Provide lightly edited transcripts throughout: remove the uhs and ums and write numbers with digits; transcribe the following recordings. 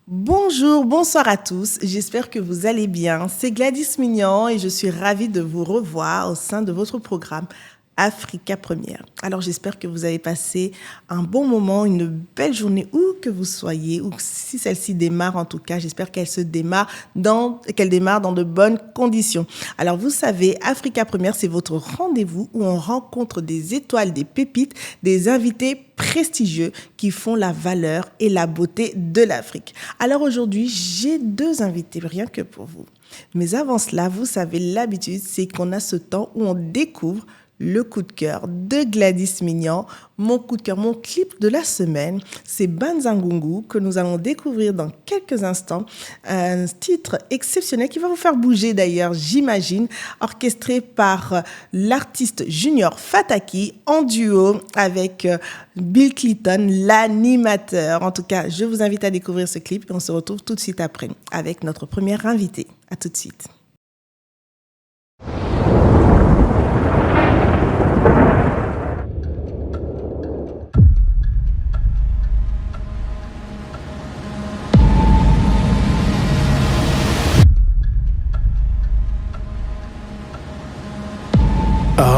Bonjour, bonsoir à tous. J'espère que vous allez bien. C'est Gladys Mignon et je suis ravie de vous revoir au sein de votre programme Africa Première. Alors j'espère que vous avez passé un bon moment, une belle journée où que vous soyez, ou si celle-ci démarre en tout cas, j'espère qu'elle démarre dans de bonnes conditions. Alors vous savez, Africa Première, c'est votre rendez-vous où on rencontre des étoiles, des pépites, des invités prestigieux qui font la valeur et la beauté de l'Afrique. Alors aujourd'hui, j'ai 2 invités, rien que pour vous. Mais avant cela, vous savez, l'habitude, c'est qu'on a ce temps où on découvre le coup de cœur de Gladys Mignon. Mon coup de cœur, mon clip de la semaine, c'est Banzangungu que nous allons découvrir dans quelques instants. Un titre exceptionnel qui va vous faire bouger d'ailleurs, j'imagine, orchestré par l'artiste Junior Fataki en duo avec Bill Clinton, l'animateur. En tout cas, je vous invite à découvrir ce clip et on se retrouve tout de suite après avec notre première invitée. À tout de suite.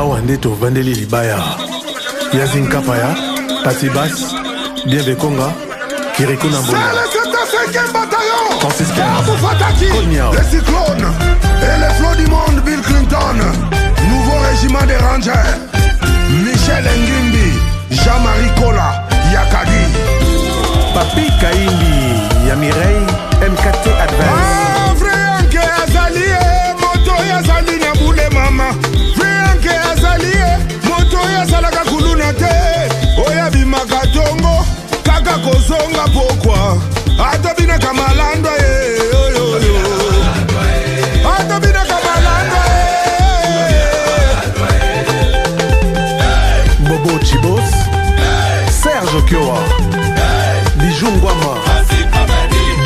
Wande to vandeli libaya Yazin Kapaya Patibas Bien Konga Kirikou Nambola. C'est le 75e bataillon Francis Tabou Fataki Les cyclones et les flots du monde. Bill Clinton, nouveau régiment des Rangers. Michel Ngimbi, Jean-Marie Kola, Yakadi, Papi Kaindi Yamireille MKT Advance. Frianke Azali moto ya Zali Nyaboule mama. Frianke Azali moto ya Salaka Kuluna te. Oya bimaka tongo kaka kozonga pokwa. Atobina kamalando Atobina kamalando Bobo Chibos Serge Okioa Bijou Ngwama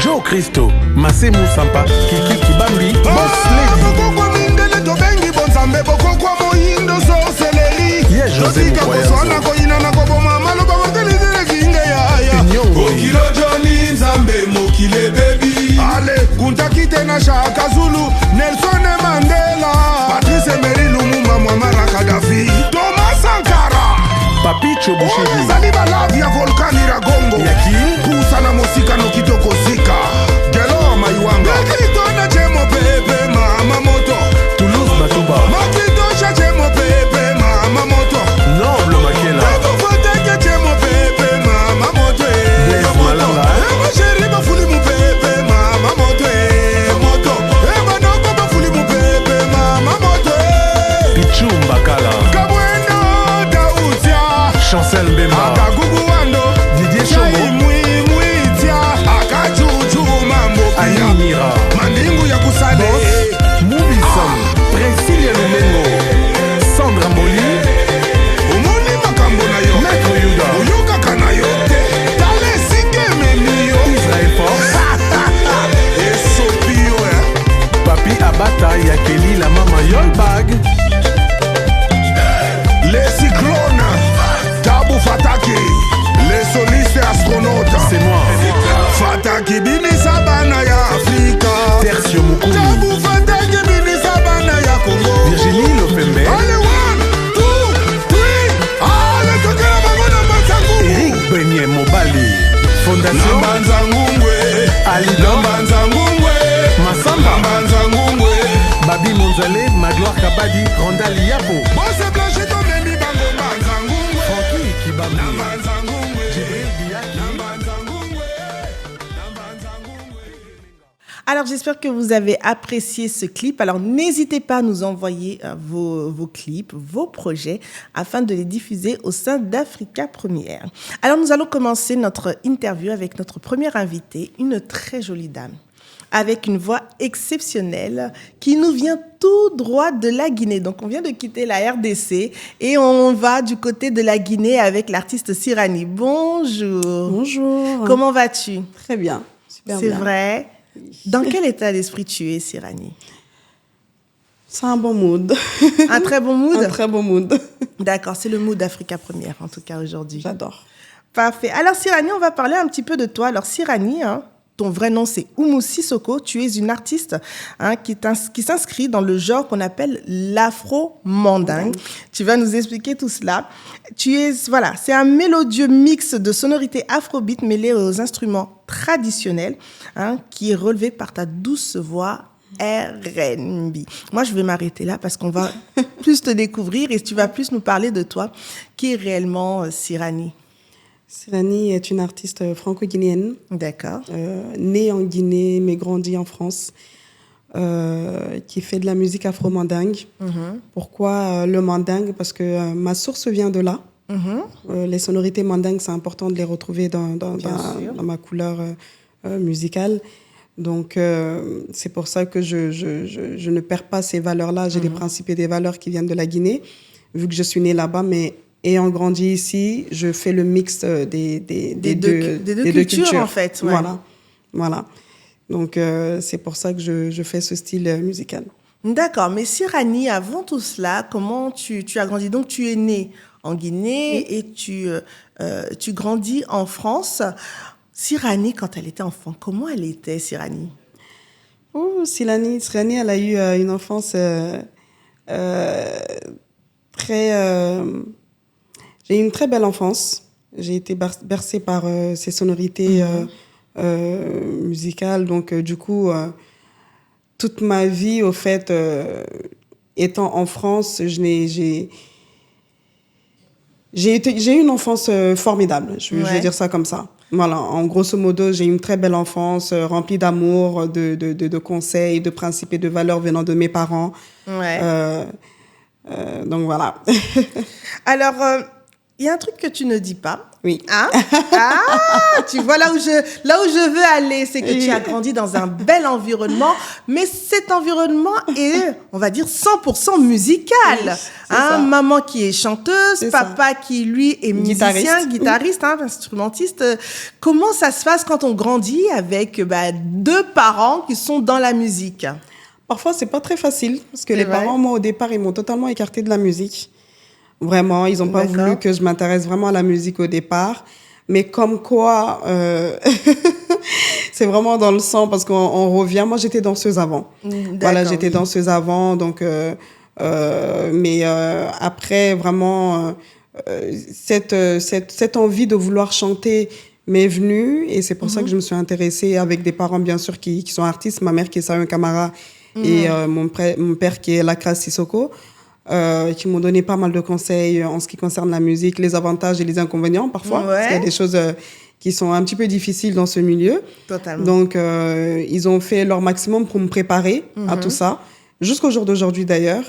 Joe Christo Massé Moussampa Kiki Kibambi Boss Lady Bokokwa mindele tobengi bonzambe. Bokokwa mohindo sorcellerie. José Koswana koina na koboma maloba kotelizele kinge ya Nyongo Okilo Johnny Nzambe mokile baby. Ale kuntakite na Shaka Zulu Nelson Mandela Patrice Emery Lumumba Muammar Gaddafi Thomas Sankara Papi Chobushidi Zali balavi ya volkani Ragongo Yaki Kusa na mosika no kitoko zika Gelo Maiwanga Makito na Chemo Pepe Mama Moto Toulouse Batuba Makito cha Chemo Pepe Mama Moto Noble Makela Ego Foteke Chemo Pepe Mama Moto Blaise Malanga Ego Sheri Bafuli mu Pepe Mama Moto Moto Ego Noko Bafuli mu Pepe Mama Moto Pichou Mbakala Kabweno Dautia Chancel Mbemba Akagugu Wando Didier Chomo Mwitia Akachuchu Mambo Ali Mira Mandingu ya kusale Movie Song Priscilla Lumengo Sandra Mboli Umuni makambo na yo Maître Yuda Uyuka kana yo Tale sike meni yo Israel Force Esopio Papi Abata Yakeli la mama Yolbag Les cyclones Tabou Fataki Les solistes astronautes C'est moi Fataki bini sabana ya Afrika Tertio Mukulu Tabou Fataki bini sabana ya Congo Virginie Lopembe Allez 1, 2, 3 Allez tokela bango na Banzangungu Eric Benye Mobali Fondation Banzangungwe Alidom Banzangungwe Massamba Banzangungwe Babi Monzale Magloire Kabadi Randall Yapo Bose Blanche Tomeni Bango Banzangungwe Francky Kibambi Banzangungwe Jibril Diaki Banzangungwe Alors, j'espère que vous avez apprécié ce clip. Alors, n'hésitez pas à nous envoyer vos clips, vos projets, afin de les diffuser au sein d'Africa Première. Alors, nous allons commencer notre interview avec notre première invitée, une très jolie dame, avec une voix exceptionnelle qui nous vient tout droit de la Guinée. Donc, on vient de quitter la RDC et on va du côté de la Guinée avec l'artiste Sirani. Bonjour. Bonjour. Comment vas-tu? Très bien. Super C'est bien. vrai? Dans quel état d'esprit tu es, Sirani? C'est un bon mood. Un très bon mood? Un très bon mood. D'accord, c'est le mood d'Africa Première, en tout cas aujourd'hui. J'adore. Parfait. Alors, Sirani, on va parler un petit peu de toi. Alors, Sirani, hein, ton vrai nom, c'est Oumou Sissoko. Tu es une artiste qui s'inscrit dans le genre qu'on appelle l'afro-mandingue. Tu vas nous expliquer tout cela. C'est un mélodieux mix de sonorités afrobeat mêlées aux instruments traditionnels qui est relevé par ta douce voix R&B. Moi, je vais m'arrêter là parce qu'on va plus te découvrir et tu vas plus nous parler de toi. Qui est réellement Sirani? Sirani est une artiste franco-guinéenne. D'accord. Née en Guinée, mais grandie en France, qui fait de la musique afro-mandingue. Pourquoi le mandingue? Parce que ma source vient de là. Les sonorités mandingues, c'est important de les retrouver dans ma couleur musicale. Donc, c'est pour ça que je ne perds pas ces valeurs-là. J'ai des principes et des valeurs qui viennent de la Guinée, vu que je suis née là-bas, mais ayant grandi ici, je fais le mix des deux cultures, en fait. Ouais. Voilà. Donc, c'est pour ça que je fais ce style musical. D'accord. Mais Sirani, avant tout cela, comment tu as grandi? Donc, tu es née en Guinée et tu grandis en France. Sirani, quand elle était enfant, comment elle était, Sirani? Sirani, elle a eu une enfance très... J'ai eu une très belle enfance. J'ai été bercée par ces sonorités musicales. Donc, du coup, toute ma vie, au fait, étant en France, j'ai eu une enfance formidable. Je vais dire ça comme ça. Voilà, en grosso modo, j'ai eu une très belle enfance remplie d'amour, de conseils, de principes et de valeurs venant de mes parents. Donc, voilà. Alors... il y a un truc que tu ne dis pas. Oui. Tu vois là où je veux aller, c'est que tu as grandi dans un bel environnement, mais cet environnement est, on va dire, 100% musical. Maman qui est chanteuse, papa qui, lui, est musicien, guitariste, instrumentiste. Comment ça se passe quand on grandit avec deux parents qui sont dans la musique? Parfois, c'est pas très facile, parce que les parents, moi, au départ, ils m'ont totalement écartée de la musique. Vraiment, ils n'ont pas voulu que je m'intéresse vraiment à la musique au départ. Mais comme quoi, c'est vraiment dans le sang parce qu'on revient. Moi, j'étais danseuse avant. Voilà, j'étais danseuse avant. Donc, mais après, vraiment, cette envie de vouloir chanter m'est venue. Et c'est pour ça que je me suis intéressée avec des parents, bien sûr, qui sont artistes. Ma mère qui est Sayon Kamara et mon père qui est Lakra Sissoko. Qui m'ont donné pas mal de conseils en ce qui concerne la musique, les avantages et les inconvénients parfois, parce qu'il y a des choses qui sont un petit peu difficiles dans ce milieu. Totalement. Donc, ils ont fait leur maximum pour me préparer à tout ça, jusqu'au jour d'aujourd'hui d'ailleurs.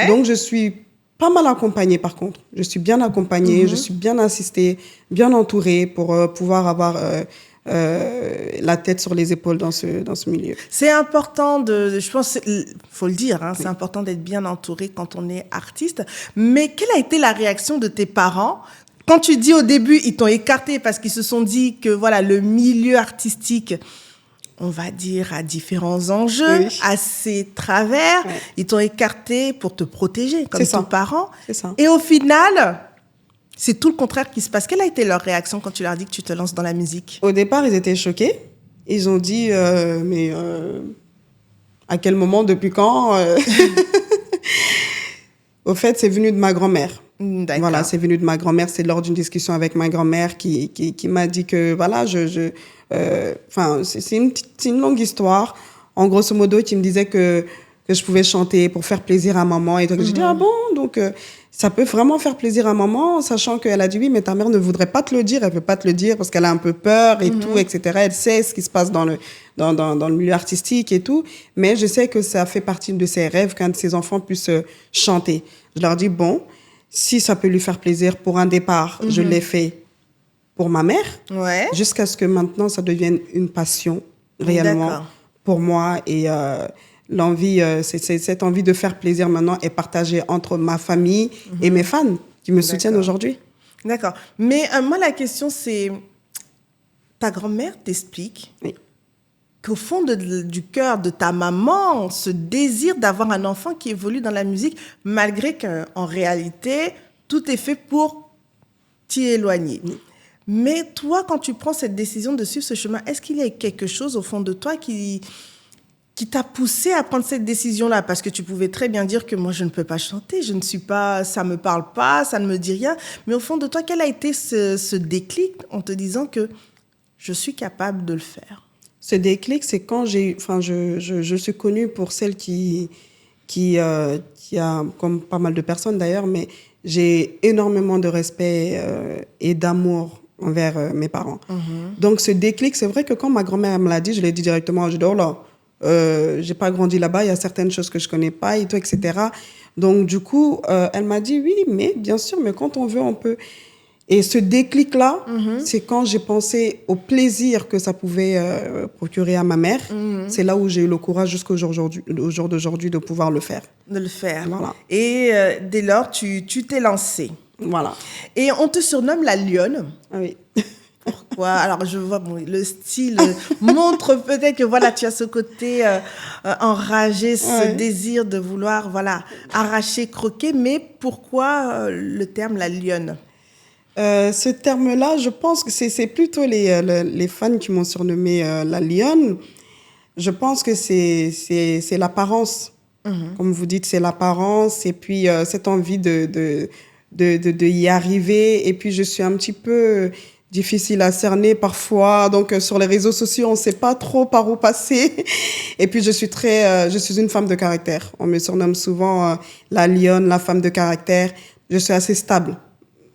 Donc, je suis pas mal accompagnée par contre. Je suis bien accompagnée, je suis bien assistée, bien entourée pour pouvoir avoir... la tête sur les épaules dans ce milieu. C'est important je pense, faut le dire, c'est important d'être bien entouré quand on est artiste. Mais quelle a été la réaction de tes parents quand tu dis au début, ils t'ont écarté parce qu'ils se sont dit que voilà, le milieu artistique, on va dire, a différents enjeux, a ses travers. Ils t'ont écarté pour te protéger comme tes parents. C'est ça. Et au final... c'est tout le contraire qui se passe. Quelle a été leur réaction quand tu leur dis que tu te lances dans la musique? Au départ, ils étaient choqués. Ils ont dit, mais à quel moment, depuis quand Au fait, c'est venu de ma grand-mère. D'accord. Voilà, c'est venu de ma grand-mère. C'est lors d'une discussion avec ma grand-mère qui m'a dit que, voilà, c'est une longue histoire. En grosso modo, qui me disait que je pouvais chanter pour faire plaisir à maman. Et donc, j'ai dit, ah bon? Donc, ça peut vraiment faire plaisir à maman, sachant qu'elle a dit, oui, mais ta mère ne voudrait pas te le dire. Elle veut pas te le dire parce qu'elle a un peu peur et tout, etc. Elle sait ce qui se passe dans le milieu artistique et tout. Mais je sais que ça fait partie de ses rêves qu'un de ses enfants puisse chanter. Je leur dis, bon, si ça peut lui faire plaisir pour un départ, je l'ai fait pour ma mère. Jusqu'à ce que maintenant, ça devienne une passion réellement pour moi. Et l'envie, cette envie de faire plaisir maintenant est partagée entre ma famille et mes fans qui me soutiennent aujourd'hui. D'accord. Mais moi, la question, c'est... Ta grand-mère t'explique qu'au fond du cœur de ta maman, ce désir d'avoir un enfant qui évolue dans la musique, malgré qu'en réalité, tout est fait pour t'y éloigner. Mais toi, quand tu prends cette décision de suivre ce chemin, est-ce qu'il y a quelque chose au fond de toi qui t'a poussé à prendre cette décision-là? Parce que tu pouvais très bien dire que moi, je ne peux pas chanter, je ne suis pas, ça me parle pas, ça ne me dit rien. Mais au fond de toi, quel a été ce déclic en te disant que je suis capable de le faire? Ce déclic, c'est quand je suis connue pour celle qui a, comme pas mal de personnes d'ailleurs, mais j'ai énormément de respect et d'amour envers mes parents. Donc ce déclic, c'est vrai que quand ma grand-mère me l'a dit, je l'ai dit directement, je dis oh là, j'ai pas grandi là-bas, il y a certaines choses que je connais pas et tout, etc. Donc du coup, elle m'a dit oui, mais bien sûr, mais quand on veut, on peut. Et ce déclic-là, c'est quand j'ai pensé au plaisir que ça pouvait procurer à ma mère. C'est là où j'ai eu le courage jusqu'au jour d'aujourd'hui de pouvoir le faire. De le faire. Voilà. Et dès lors, tu t'es lancée. Voilà. Et on te surnomme la lionne. Ah oui. Pourquoi? Alors, je vois, bon, le style montre peut-être que voilà, tu as ce côté enragé, ce désir de vouloir arracher, croquer. Mais pourquoi le terme la lionne? Ce terme-là, je pense que c'est plutôt les fans qui m'ont surnommé la lionne. Je pense que c'est l'apparence. Comme vous dites, c'est l'apparence et puis cette envie de y arriver. Et puis, je suis un petit peu difficile à cerner parfois. Donc, sur les réseaux sociaux, on ne sait pas trop par où passer. Et puis, je suis une femme de caractère. On me surnomme souvent la lionne, la femme de caractère. Je suis assez stable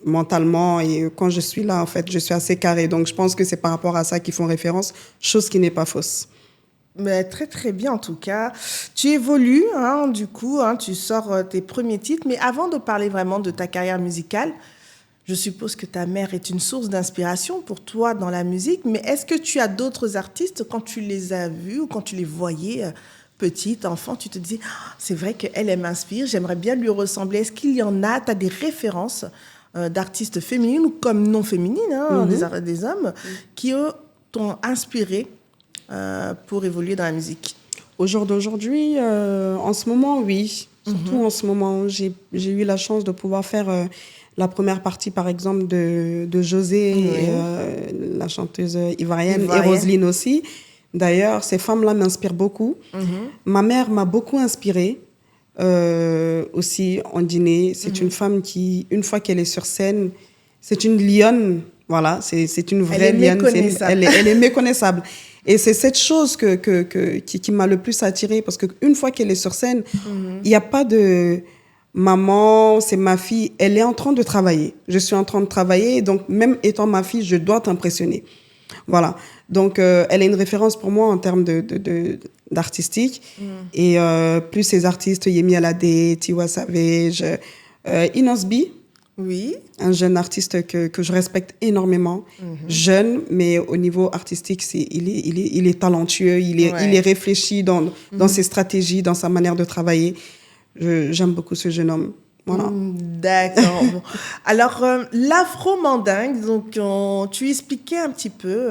mentalement et quand je suis là, en fait, je suis assez carrée. Donc, je pense que c'est par rapport à ça qu'ils font référence, chose qui n'est pas fausse. Mais très, très bien, en tout cas. Tu évolues, du coup, tu sors tes premiers titres. Mais avant de parler vraiment de ta carrière musicale, je suppose que ta mère est une source d'inspiration pour toi dans la musique. Mais est-ce que tu as d'autres artistes, quand tu les as vus ou quand tu les voyais petite, enfant, tu te disais, c'est vrai qu'elle, elle m'inspire, j'aimerais bien lui ressembler. Est-ce qu'il y en a, tu as des références d'artistes féminines ou comme non féminines, des hommes, qui eux, t'ont inspiré pour évoluer dans la musique? Au jour d'aujourd'hui, en ce moment, oui. Surtout en ce moment, j'ai eu la chance de pouvoir faire la première partie, par exemple, de José, la chanteuse ivoirienne, et Roselyne aussi. D'ailleurs, ces femmes-là m'inspirent beaucoup. Ma mère m'a beaucoup inspirée. Aussi en dîner. C'est une femme qui, une fois qu'elle est sur scène, c'est une lionne. Voilà, c'est une vraie lionne. Elle est méconnaissable. Et c'est cette chose qui m'a le plus attirée parce qu'une fois qu'elle est sur scène, il n'y a pas de maman, c'est ma fille. Elle est en train de travailler. Je suis en train de travailler. Donc, même étant ma fille, je dois t'impressionner. Voilà. Donc, elle est une référence pour moi en termes d'artistique. Et plus ces artistes, Yemi Alade, Tiwa Savage, Inosbi. Oui. Un jeune artiste que je respecte énormément. Jeune, mais au niveau artistique, il est talentueux, il est réfléchi dans ses stratégies, dans sa manière de travailler. J'aime beaucoup ce jeune homme. Voilà. D'accord. Bon. Alors, l'afro-mandingue, donc, tu expliquais un petit peu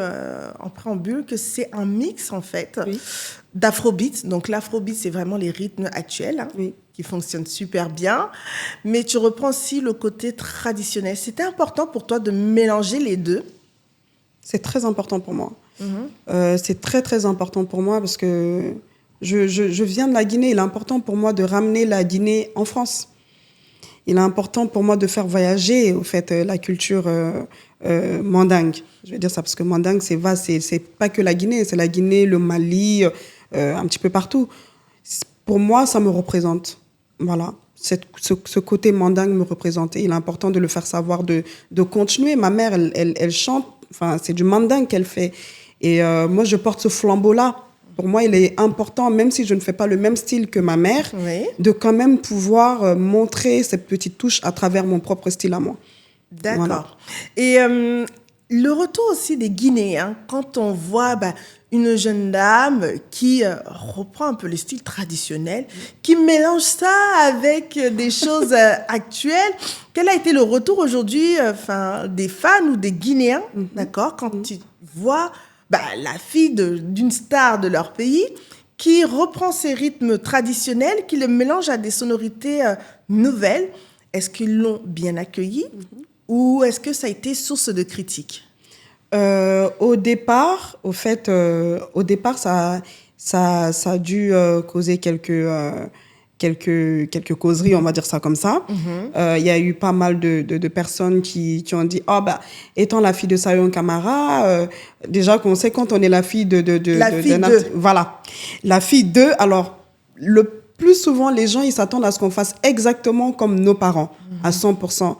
en préambule que c'est un mix, en fait, d'afrobeat. Donc, l'afrobeat, c'est vraiment les rythmes actuels qui fonctionnent super bien. Mais tu reprends aussi le côté traditionnel. C'était important pour toi de mélanger les deux? C'est très important pour moi. C'est très, très important pour moi parce que je viens de la Guinée. Il est important pour moi de ramener la Guinée en France. Il est important pour moi de faire voyager, au fait, la culture mandingue. Je vais dire ça parce que mandingue, c'est vaste. C'est pas que la Guinée, c'est la Guinée, le Mali, un petit peu partout. Pour moi, ça me représente. Voilà. Ce côté mandingue me représente. Et il est important de le faire savoir, de continuer. Ma mère, elle chante. Enfin, c'est du mandingue qu'elle fait. Et moi, je porte ce flambeau-là. Pour moi, il est important, même si je ne fais pas le même style que ma mère, de quand même pouvoir montrer cette petite touche à travers mon propre style à moi. D'accord. Voilà. Et le retour aussi des Guinéens, quand on voit une jeune dame qui reprend un peu le style traditionnel, qui mélange ça avec des choses actuelles, quel a été le retour aujourd'hui des fans ou des Guinéens, d'accord, quand tu vois la fille d'une star de leur pays qui reprend ces rythmes traditionnels, qui les mélange à des sonorités nouvelles? Est-ce qu'ils l'ont bien accueilli ou est-ce que ça a été source de critiques? Au départ, ça a dû causer quelques causeries, on va dire ça comme ça. Y a eu pas mal de personnes qui ont dit étant la fille de Sayon Camara, déjà qu'on sait quand on est la fille voilà, la fille d'eux. Alors le plus souvent les gens ils s'attendent à ce qu'on fasse exactement comme nos parents à 100%.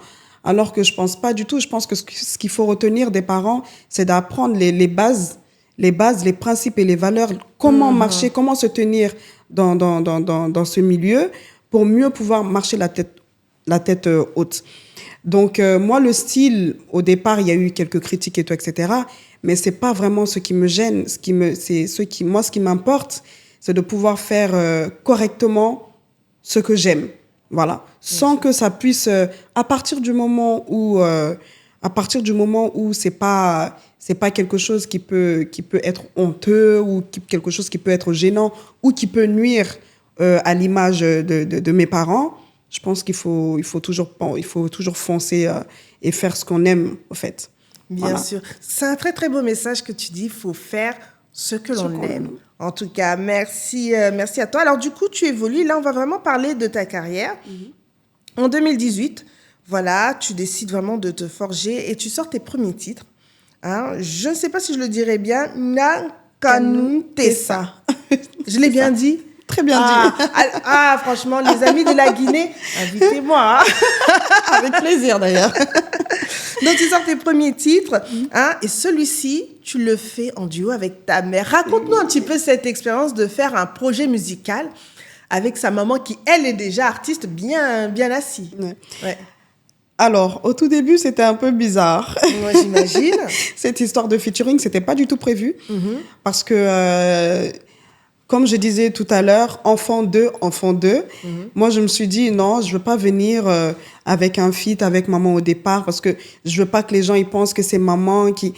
Alors que je pense pas du tout. Je pense que ce qu'il faut retenir des parents, c'est d'apprendre les bases, les principes et les valeurs, comment marcher, comment se tenir dans ce milieu pour mieux pouvoir marcher la tête haute. Donc, moi, le style, au départ, il y a eu quelques critiques et tout, etc. Mais c'est pas vraiment ce qui me gêne. Ce qui m'importe, c'est de pouvoir faire correctement ce que j'aime. Voilà. Sans que ça puisse, à partir du moment où c'est pas quelque chose qui peut être honteux ou quelque chose qui peut être gênant ou qui peut nuire à l'image de mes parents, je pense qu'il faut toujours foncer et faire ce qu'on aime, en fait. Bien sûr. C'est un très, très beau message que tu dis. Il faut faire ce que l'on aime. En tout cas, merci à toi. Alors, du coup, tu évolues. Là, on va vraiment parler de ta carrière. En 2018, voilà, tu décides vraiment de te forger et tu sors tes premiers titres. Je ne sais pas si je le dirais bien. Nakanutesa. Je l'ai bien dit? Très bien dit. Franchement, les amis de la Guinée, invitez-moi. Avec plaisir, d'ailleurs. Donc, tu sors tes premiers titres, et celui-ci, tu le fais en duo avec ta mère. Raconte-nous un petit peu cette expérience de faire un projet musical avec sa maman qui, elle, est déjà artiste bien assise. Ouais. Alors, au tout début, c'était un peu bizarre. Moi, j'imagine. Cette histoire de featuring, c'était pas du tout prévu. Parce que, comme je disais tout à l'heure, enfant 2. Moi, je me suis dit, non, je veux pas venir avec un feat avec maman au départ parce que je veux pas que les gens ils pensent que c'est maman qui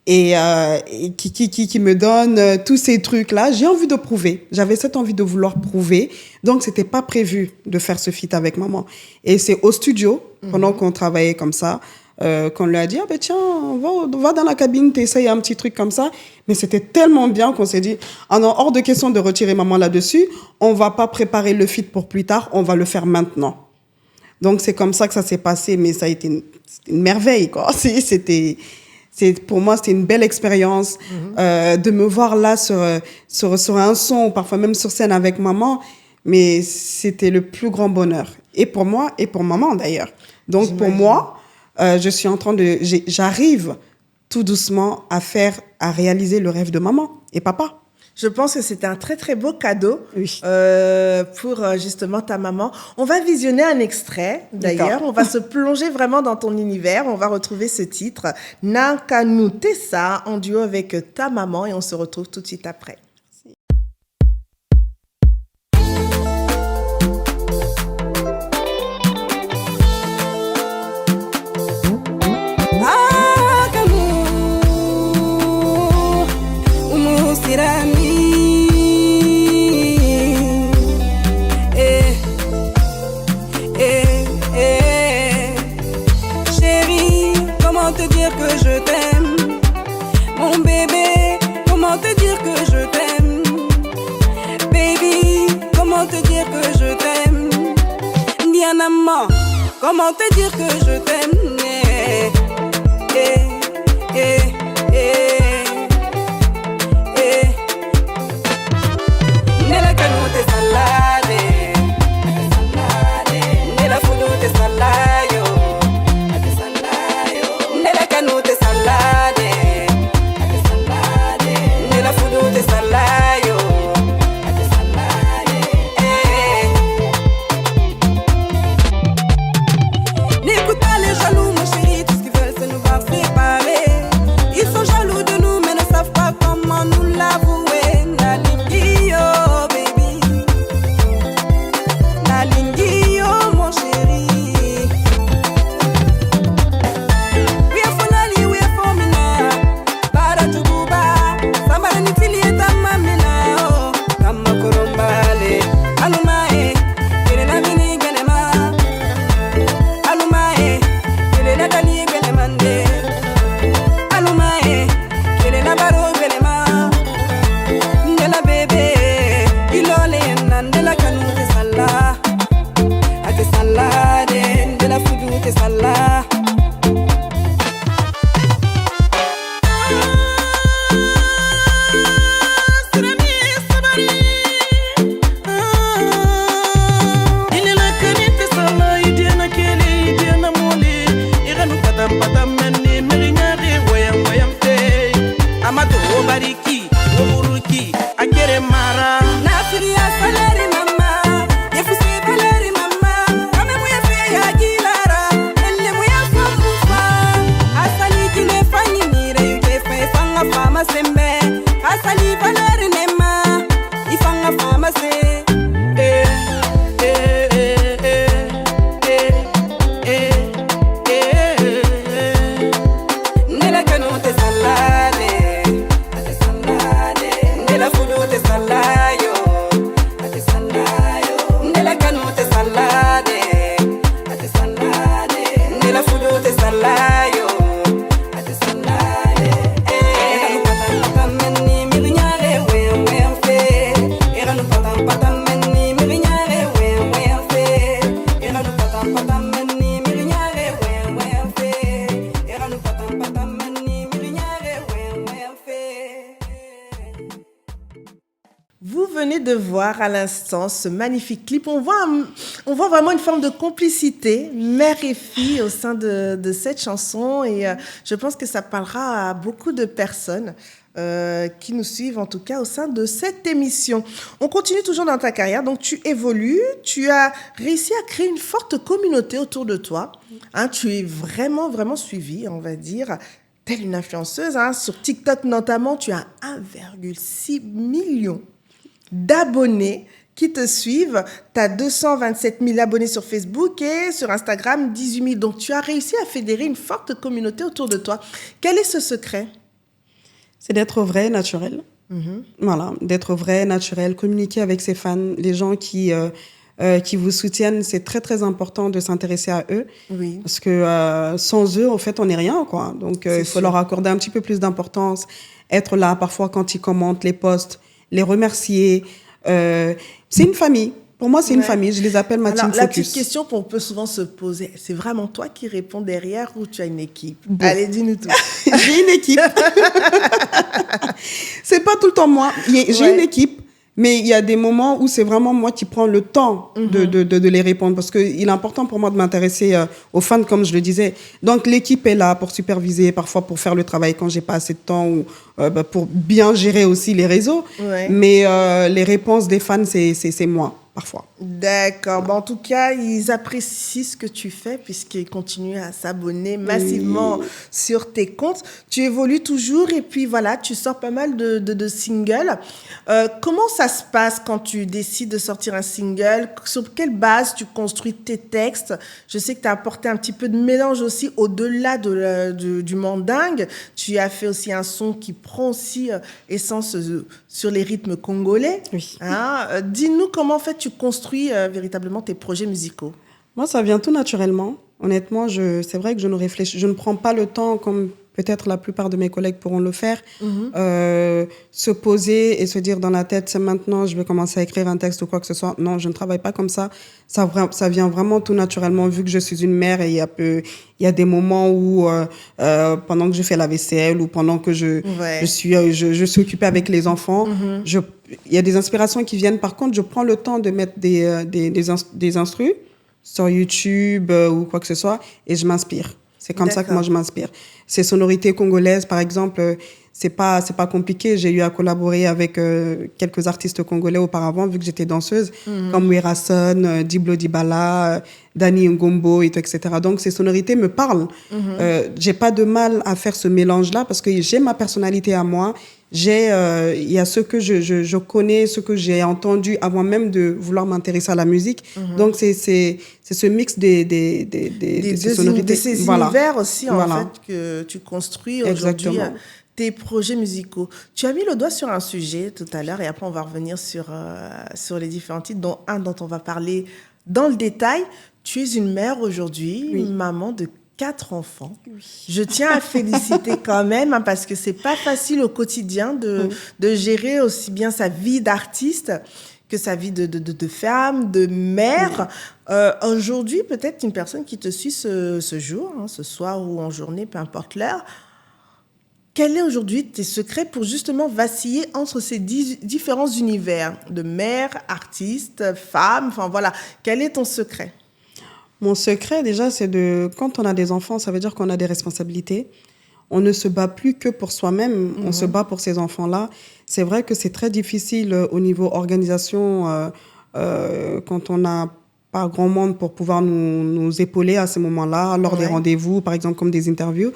me donne tous ces trucs-là. J'ai envie de prouver. J'avais cette envie de vouloir prouver. Donc, c'était pas prévu de faire ce feat avec maman. Et c'est au studio, pendant qu'on travaillait comme ça, qu'on lui a dit, tiens, va dans la cabine, t'essayes un petit truc comme ça. Mais c'était tellement bien qu'on s'est dit, non, hors de question de retirer maman là-dessus. On va pas préparer le feat pour plus tard, on va le faire maintenant. Donc, c'est comme ça que ça s'est passé, mais ça a été une merveille, quoi. Pour moi, c'était une belle expérience de me voir là sur un son, ou parfois même sur scène avec maman. Mais c'était le plus grand bonheur. Et pour moi, et pour maman, d'ailleurs. Donc, j'imagine. Pour moi, j'arrive tout doucement à réaliser le rêve de maman et papa. Je pense que c'était un très, très beau cadeau pour justement ta maman. On va visionner un extrait, d'ailleurs. D'accord. On va se plonger vraiment dans ton univers. On va retrouver ce titre, Nakanutesa, en duo avec ta maman. Et on se retrouve tout de suite après. Chérie, comment te dire que je t'aime? Mon bébé, comment te dire que je t'aime? Baby, comment te dire que je t'aime? Dianama, comment te dire que je t'aime? Nella canute salade, nella fudute salaio, nella canute salade, nella fudute salaio. N'écoute pas les jaloux. te sala. Bariki, Uruki, Agere Mara. Nafiria saleri mama, yefusi valeri mama. Kame muya feya gilara, elle muya famufa. Asali jine fanyi mire yuke fe fanga fama sembe. Asali valeri nema, ifanga fama se. Nela kanu te salade. Vous venez de voir à l'instant ce magnifique clip. On voit vraiment une forme de complicité, mère et fille, au sein de cette chanson. Et je pense que ça parlera à beaucoup de personnes qui nous suivent, en tout cas, au sein de cette émission. On continue toujours dans ta carrière. Donc, tu évolues. Tu as réussi à créer une forte communauté autour de toi. Hein, tu es vraiment, vraiment suivie, on va dire, telle une influenceuse. Hein. Sur TikTok, notamment, tu as 1,6 million d'abonnés qui te suivent. Tu as 227 000 abonnés sur Facebook et sur Instagram, 18 000. Donc, tu as réussi à fédérer une forte communauté autour de toi. Quel est ce secret? C'est d'être vrai, naturel. Voilà, d'être vrai, naturel, communiquer avec ses fans, les gens qui vous soutiennent. C'est très, très important de s'intéresser à eux. Oui. Parce que sans eux, en fait, on n'est rien, quoi. Donc, il faut leur accorder un petit peu plus d'importance. Être là, parfois, quand ils commentent les posts, les remercier. C'est une famille. Pour moi, c'est une famille. Je les appelle ma team focus. La petite question qu'on peut souvent se poser, c'est vraiment toi qui réponds derrière ou tu as une équipe? Bon. Allez, dis-nous tout. J'ai une équipe. C'est pas tout le temps moi. J'ai une équipe, mais il y a des moments où c'est vraiment moi qui prends le temps de les répondre parce qu'il est important pour moi de m'intéresser aux fans, comme je le disais. Donc, l'équipe est là pour superviser, parfois pour faire le travail quand j'ai pas assez de temps ou pour bien gérer aussi les réseaux. Ouais. Mais les réponses des fans, c'est moi. Parfois. D'accord. Bon, en tout cas, ils apprécient ce que tu fais puisqu'ils continuent à s'abonner massivement sur tes comptes. Tu évolues toujours et puis voilà, tu sors pas mal de singles. Comment ça se passe quand tu décides de sortir un single? Sur quelle base tu construis tes textes? Je sais que tu as apporté un petit peu de mélange aussi au-delà du mandingue. Tu as fait aussi un son qui prend aussi essence sur les rythmes congolais. Oui. Hein? Dis-nous comment en fait tu construis véritablement tes projets musicaux. Moi, ça vient tout naturellement. Honnêtement, c'est vrai que je ne prends pas le temps comme peut-être la plupart de mes collègues pourront le faire. Se poser et se dire dans la tête, c'est maintenant, je vais commencer à écrire un texte ou quoi que ce soit. Non, je ne travaille pas comme ça. Ça vient vraiment tout naturellement vu que je suis une mère et il y a des moments où, pendant que je fais la vaisselle ou pendant que je suis occupée avec les enfants, il y a des inspirations qui viennent. Par contre, je prends le temps de mettre des instrus sur YouTube ou quoi que ce soit et je m'inspire. C'est comme ça que moi je m'inspire. Ces sonorités congolaises, par exemple, c'est pas compliqué. J'ai eu à collaborer avec quelques artistes congolais auparavant, vu que j'étais danseuse, comme Werason, Diblo Dibala, Dani Ngombo, etc. Donc ces sonorités me parlent. J'ai pas de mal à faire ce mélange-là parce que j'ai ma personnalité à moi. Il y a ce que je connais, ce que j'ai entendu avant même de vouloir m'intéresser à la musique. Donc c'est ce mix des sonorités, ces univers aussi en fait que tu construis aujourd'hui tes projets musicaux. Tu as mis le doigt sur un sujet tout à l'heure et après on va revenir sur les différents titres, dont un dont on va parler dans le détail. Tu es une mère aujourd'hui, une maman de 4 enfants. Je tiens à féliciter quand même parce que c'est pas facile au quotidien de gérer aussi bien sa vie d'artiste que sa vie de femme, de mère. Aujourd'hui, peut-être une personne qui te suit ce jour, hein, ce soir ou en journée, peu importe l'heure, quels est aujourd'hui tes secrets pour justement vaciller entre ces différents univers de mère, artiste, femme, enfin voilà. Quel est ton secret? Mon secret, déjà, c'est quand on a des enfants, ça veut dire qu'on a des responsabilités. On ne se bat plus que pour soi-même, on se bat pour ces enfants-là. C'est vrai que c'est très difficile au niveau organisation quand on n'a pas grand monde pour pouvoir nous épauler à ces moments-là, lors des rendez-vous, par exemple, comme des interviews.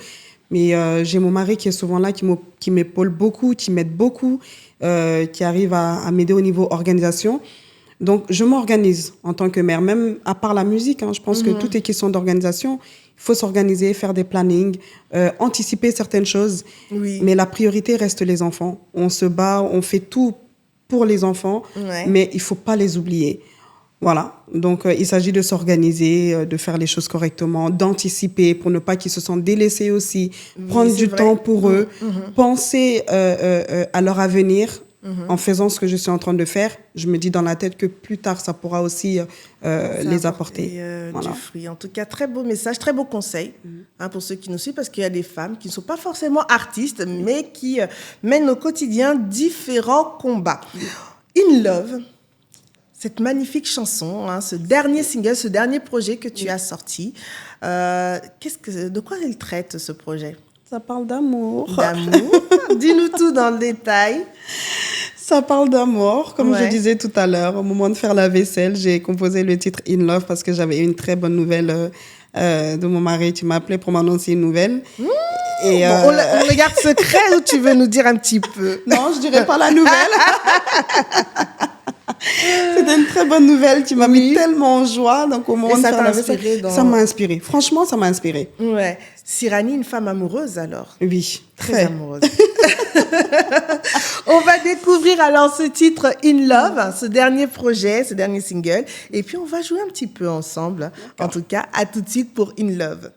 Mais j'ai mon mari qui est souvent là, qui m'épaule beaucoup, qui m'aide beaucoup, qui arrive à m'aider au niveau organisation. Donc, je m'organise en tant que mère, même à part la musique. Hein, je pense que tout est question d'organisation. Il faut s'organiser, faire des plannings, anticiper certaines choses. Oui. Mais la priorité reste les enfants. On se bat, on fait tout pour les enfants, mais il ne faut pas les oublier. Voilà. Donc, il s'agit de s'organiser, de faire les choses correctement, d'anticiper pour ne pas qu'ils se sentent délaissés aussi, prendre du temps pour eux, penser à leur avenir. En faisant ce que je suis en train de faire, je me dis dans la tête que plus tard, ça pourra aussi les apporter. Du fruit. En tout cas, très beau message, très beau conseil hein, pour ceux qui nous suivent, parce qu'il y a des femmes qui ne sont pas forcément artistes, mais qui mènent au quotidien différents combats. In Love, cette magnifique chanson, hein, ce dernier single, ce dernier projet que tu as sorti, de quoi elle traite, ce projet? Ça parle d'amour. D'amour. Dis-nous tout dans le détail. Ça parle d'amour, comme je disais tout à l'heure. Au moment de faire la vaisselle, j'ai composé le titre In Love parce que j'avais une très bonne nouvelle de mon mari. Tu m'as appelé pour m'annoncer une nouvelle. Et on le garde secret ou tu veux nous dire un petit peu? Non, je dirais pas la nouvelle. C'était une très bonne nouvelle qui m'a mis tellement en joie. Donc, au moment de faire la vaisselle, ça m'a inspiré. Franchement, ça m'a inspiré. Ouais. Sirani, une femme amoureuse alors? Oui, très amoureuse. On va découvrir alors ce titre In Love, ce dernier projet, ce dernier single. Et puis, on va jouer un petit peu ensemble. En tout cas, à tout de suite pour In Love.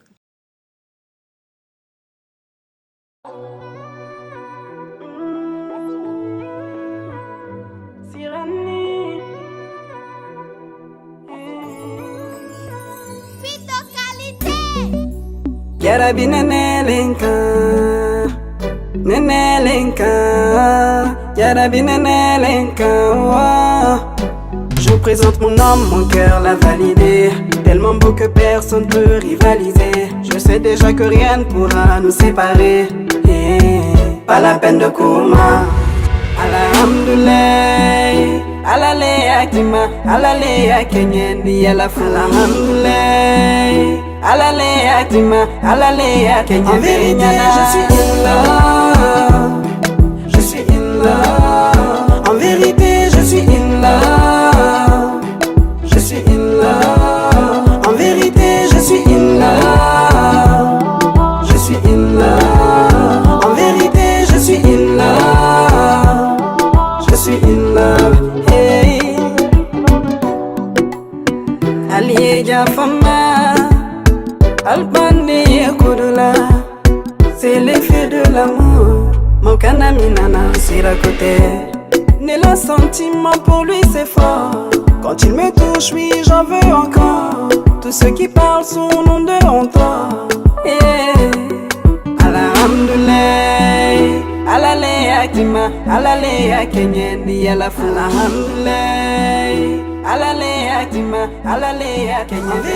Yarabi nenelenka, Yarabi nenelenka. Je vous présente mon homme, mon cœur l'a validé. Tellement beau que personne peut rivaliser. Je sais déjà que rien ne pourra nous séparer. Pas la peine de kouma. Alhamdoulilah, alalea kima, alalea kenyendi alafu. Alhamdoulilah. Alalea Tima, Alalea Kenya. En vérité, je suis in love. Je suis in love. En vérité, je suis in love. Je suis in love. En vérité, je suis in love. Je suis in love. En vérité, je suis in love. Je suis in love. Hey. Aliega Fama. Albani Kudula, c'est l'effet de l'amour. Mon canaminana sur à côté. Né le sentiment pour lui c'est fort. Quand il me touche, oui j'en veux encore. Tous ceux qui parlent son nom de honte. Alhamdoulilah, alalea kima, alalea kenyendi alafu. Alhamdoulilah, alalea kima, alalea kenyendi.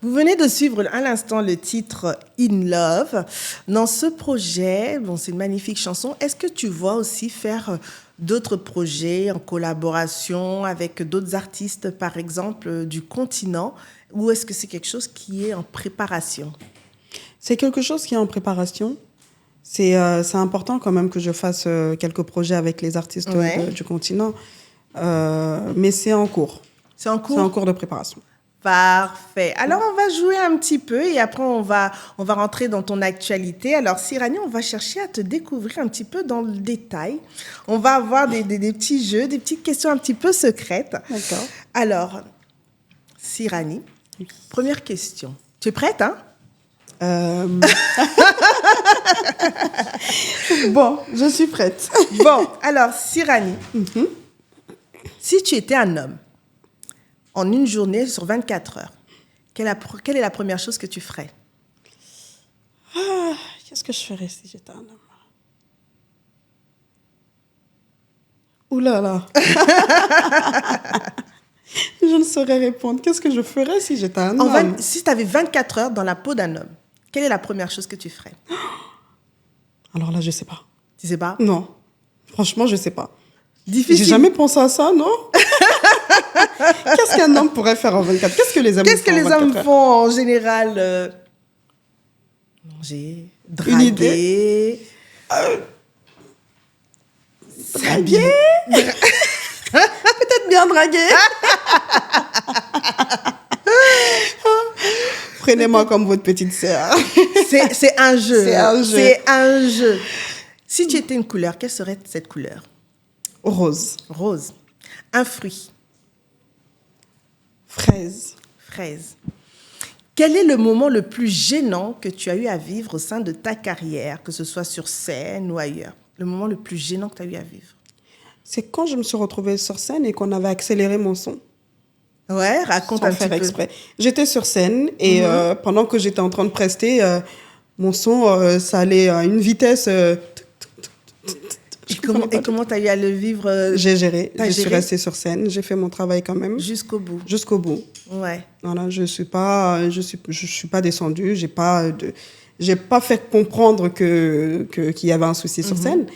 Vous venez de suivre à l'instant le titre In Love. Dans ce projet, c'est une magnifique chanson. Est-ce que tu vois aussi faire d'autres projets en collaboration avec d'autres artistes, par exemple, du continent, ou est-ce que c'est quelque chose qui est en préparation? C'est quelque chose qui est en préparation. C'est important quand même que je fasse quelques projets avec les artistes du continent, mais c'est en cours. C'est en cours? C'est en cours de préparation. Parfait. Alors, on va jouer un petit peu et après, on va rentrer dans ton actualité. Alors, Sirani, on va chercher à te découvrir un petit peu dans le détail. On va avoir des petits jeux, des petites questions un petit peu secrètes. D'accord. Alors, Sirani, première question. Tu es prête, hein? Bon, je suis prête. Bon, alors, Sirani, si tu étais un homme, en une journée sur 24 heures, quelle est la première chose que tu ferais? Qu'est-ce que je ferais si j'étais un homme? Ouh là là. Je ne saurais répondre. Qu'est-ce que je ferais si j'étais un homme? Si tu avais 24 heures dans la peau d'un homme, quelle est la première chose que tu ferais? Alors là, je ne sais pas. Tu sais pas? Non. Franchement, je ne sais pas. Difficile. J'ai jamais pensé à ça, non? Qu'est-ce qu'un homme pourrait faire en 24? Qu'est-ce que les hommes Qu'est-ce font que les en 24 hommes heures? font en général? Manger, draguer. Une idée? Draguer? Peut-être bien draguer. Prenez-moi comme votre petite sœur. C'est un jeu. C'est un jeu. C'est un jeu. Si tu étais une couleur, quelle serait cette couleur? Rose. Rose. Un fruit. Fraise. Fraise. Quel est le moment le plus gênant que tu as eu à vivre au sein de ta carrière, que ce soit sur scène ou ailleurs? Le moment le plus gênant que tu as eu à vivre? C'est quand je me suis retrouvée sur scène et qu'on avait accéléré mon son. Ouais, raconte un Sans faire petit peu. exprès. J'étais sur scène et pendant que j'étais en train de prester, mon son, ça allait à une vitesse. Et comment tu as eu à le vivre J'ai géré. T'as Je suis géré restée sur scène. J'ai fait mon travail quand même. jusqu'au bout? Jusqu'au bout. Ouais. Voilà, je suis pas descendue. J'ai pas fait comprendre qu'il y avait un souci sur scène.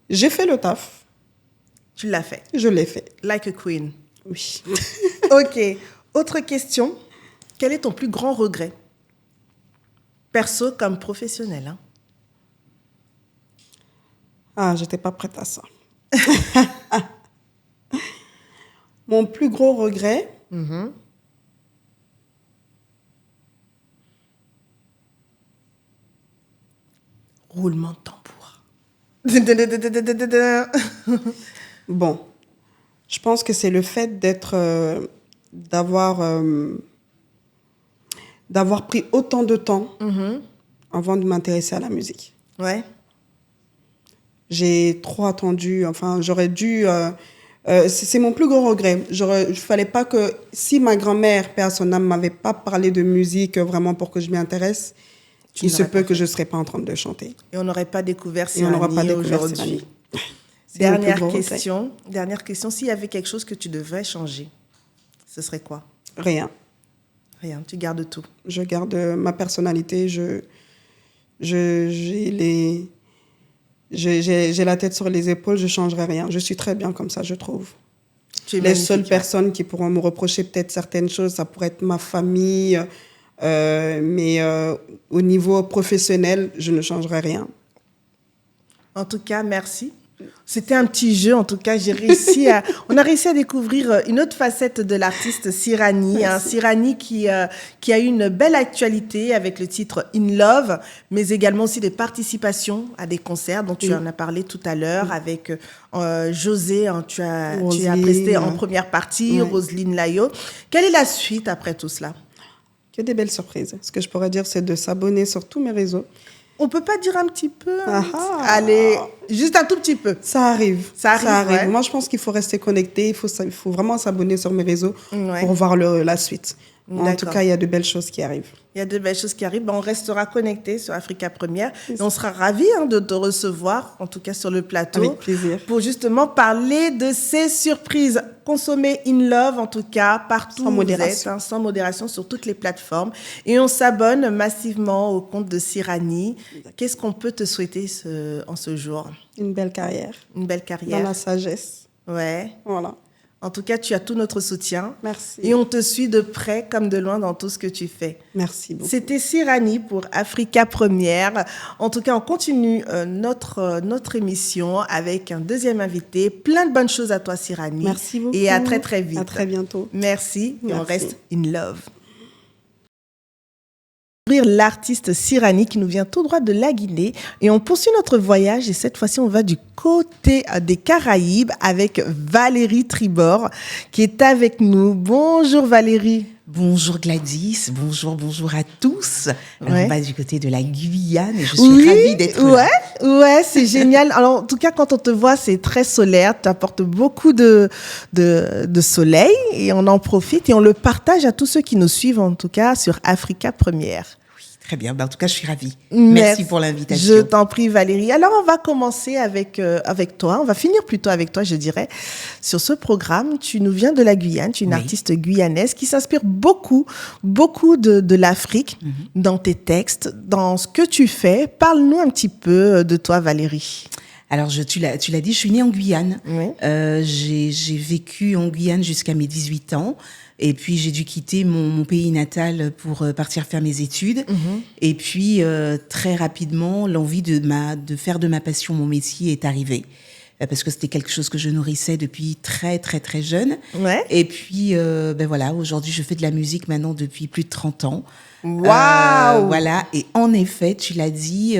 J'ai fait le taf. Tu l'as fait. Je l'ai fait. Like a queen. Oui. Ok. Autre question. Quel est ton plus grand regret? Perso comme professionnel, hein? Ah, j'étais pas prête à ça. Mon plus gros regret, Roulement de tambour. bon, je pense que c'est le fait d'avoir pris autant de temps avant de m'intéresser à la musique. Ouais. J'ai trop attendu. Enfin, j'aurais dû. C'est mon plus gros regret. Il fallait pas que si ma grand-mère, paix à son âme, m'avait pas parlé de musique vraiment pour que je m'y intéresse, il se peut que je serais pas en train de chanter. Et on n'aurait pas découvert Et on n'aura pas Sirani découvert aujourd'hui. Sirani. C'est mon plus gros regret. Dernière question. S'il y avait quelque chose que tu devrais changer, ce serait quoi? Rien. Rien. Tu gardes tout. Je garde ma personnalité. J'ai la tête sur les épaules, je ne changerai rien. Je suis très bien comme ça, je trouve. Tu es Les magnifique, seules hein. personnes qui pourront me reprocher peut-être certaines choses, ça pourrait être ma famille. Mais au niveau professionnel, je ne changerai rien. En tout cas, merci. C'était un petit jeu. En tout cas, on a réussi à découvrir une autre facette de l'artiste Sirani. Sirani qui a eu une belle actualité avec le titre In Love, mais également aussi des participations à des concerts dont tu en as parlé tout à l'heure avec José. Hein, tu as presté en première partie, Roselyne Layo. Quelle est la suite après tout cela? Que des belles surprises. Ce que je pourrais dire, c'est de s'abonner sur tous mes réseaux. On peut pas dire un petit peu? Allez, juste un tout petit peu. Ça arrive. Ça arrive. Ouais. Moi, je pense qu'il faut rester connecté. Il faut vraiment s'abonner sur mes réseaux pour voir la suite. En tout cas, il y a de belles choses qui arrivent. Il y a de belles choses qui arrivent. On restera connecté sur Africa Première. Et on sera ravis de te recevoir, en tout cas sur le plateau. Avec plaisir. Pour justement parler de ces surprises. Consommer In Love, en tout cas, partout où vous êtes, sans modération, sur toutes les plateformes. Et on s'abonne massivement au compte de Sirani. Qu'est-ce qu'on peut te souhaiter en ce jour? Une belle carrière. Une belle carrière. Dans la sagesse. Ouais. Voilà. En tout cas, tu as tout notre soutien. Merci. Et on te suit de près comme de loin dans tout ce que tu fais. Merci beaucoup. C'était Sirani pour Africa Première. En tout cas, on continue notre émission avec un deuxième invité. Plein de bonnes choses à toi, Sirani. Merci beaucoup. Et à très, très vite. À très bientôt. Merci. Et on reste in love. L'artiste Sirani qui nous vient tout droit de la Guinée et on poursuit notre voyage et cette fois-ci on va du côté des Caraïbes avec Valérie Tribord qui est avec nous. Bonjour Valérie. Bonjour Gladys, bonjour à tous. Alors, Ouais. on va du côté de la Guyane et je suis ravie d'être là. Ouais, c'est génial. Alors, en tout cas, quand on te voit, c'est très solaire. Tu apportes beaucoup de soleil et on en profite et on le partage à tous ceux qui nous suivent, en tout cas, sur Africa Première. Très bien, en tout cas je suis ravie. Merci pour l'invitation. Je t'en prie Valérie. Alors on va commencer avec toi, on va finir plutôt avec toi je dirais. Sur ce programme, tu nous viens de la Guyane, tu es une artiste guyanaise qui s'inspire beaucoup de l'Afrique dans tes textes, dans ce que tu fais. Parle-nous un petit peu de toi Valérie. Alors, tu l'as dit, je suis née en Guyane. Oui. J'ai vécu en Guyane jusqu'à mes 18 ans. Et puis, j'ai dû quitter mon pays natal pour partir faire mes études. Et puis, très rapidement, l'envie de faire de ma passion mon métier est arrivée. Parce que c'était quelque chose que je nourrissais depuis très, très, très jeune. Ouais. Et puis, voilà, aujourd'hui, je fais de la musique maintenant depuis plus de 30 ans. Waouh. Voilà. Et en effet, tu l'as dit...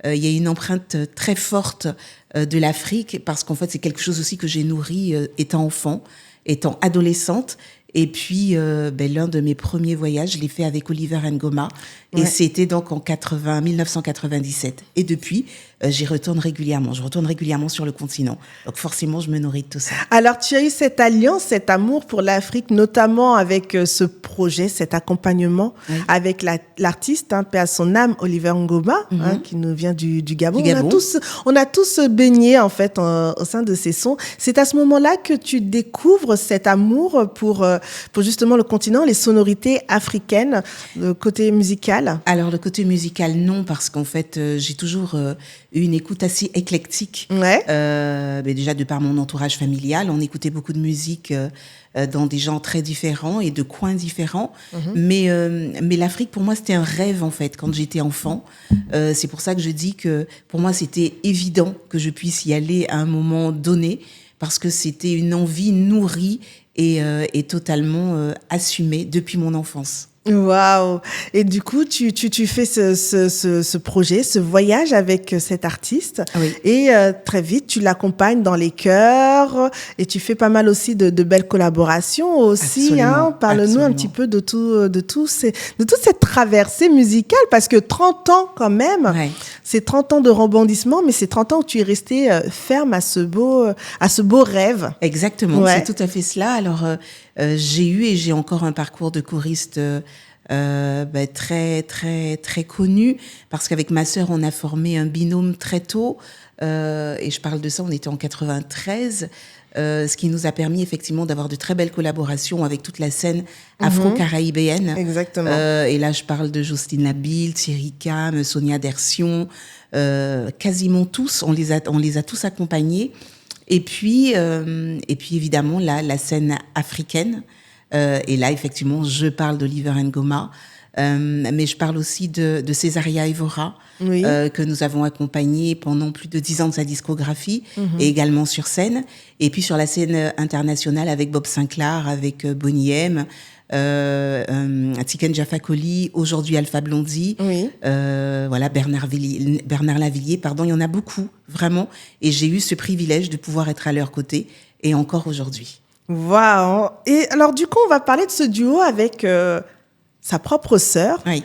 il y a une empreinte très forte de l'Afrique parce qu'en fait, c'est quelque chose aussi que j'ai nourri étant enfant, étant adolescente. Et puis, l'un de mes premiers voyages, je l'ai fait avec Oliver Ngoma. Et c'était donc en 1997. Et depuis, j'y retourne régulièrement. Je retourne régulièrement sur le continent. Donc forcément, je me nourris de tout ça. Alors, tu as eu cette alliance, cet amour pour l'Afrique, notamment avec ce projet, cet accompagnement avec l'artiste, paix à son âme, Oliver Ngoma, qui nous vient du Gabon. On a tous baigné, en fait, au sein de ces sons. C'est à ce moment-là que tu découvres cet amour pour justement le continent, les sonorités africaines, le côté musical. Alors, le côté musical, non, parce qu'en fait, j'ai toujours eu une écoute assez éclectique. Ouais. Déjà, de par mon entourage familial, on écoutait beaucoup de musique dans des genres très différents et de coins différents. Mais l'Afrique, pour moi, c'était un rêve, en fait, quand j'étais enfant. C'est pour ça que je dis que, pour moi, c'était évident que je puisse y aller à un moment donné, parce que c'était une envie nourrie et totalement assumée depuis mon enfance. Waouh! Et du coup, tu fais ce projet, ce voyage avec cet artiste. Oui. Et très vite, tu l'accompagnes dans les chœurs et tu fais pas mal aussi de belles collaborations aussi. Absolument, Parle-nous un petit peu de toute cette traversée musicale parce que 30 ans quand même, c'est 30 ans de rebondissement, mais c'est 30 ans où tu es resté ferme à ce beau rêve. Exactement, Ouais. c'est tout à fait cela. Alors, j'ai eu et j'ai encore un parcours de choriste très, très, très connu parce qu'avec ma sœur, on a formé un binôme très tôt. Et je parle de ça, on était en 93. Ce qui nous a permis effectivement d'avoir de très belles collaborations avec toute la scène afro-caribéenne. Exactement. Et là, je parle de Jocelyne Labille, Thierry Cam, Sonia Dersion, quasiment tous. On les a tous accompagnés. Et puis évidemment, la scène africaine. Et là, effectivement, je parle d'Oliver Ngoma. Mais je parle aussi de Césaria Evora, que nous avons accompagné pendant plus de 10 ans de sa discographie, et également sur scène. Et puis sur la scène internationale avec Bob Sinclair, avec Boney M, Tiken Jah Fakoly, aujourd'hui Alpha Blondy, Bernard Lavillier, pardon, il y en a beaucoup, vraiment. Et j'ai eu ce privilège de pouvoir être à leur côté, et encore aujourd'hui. Waouh! Et alors, du coup, on va parler de ce duo avec sa propre sœur. Oui.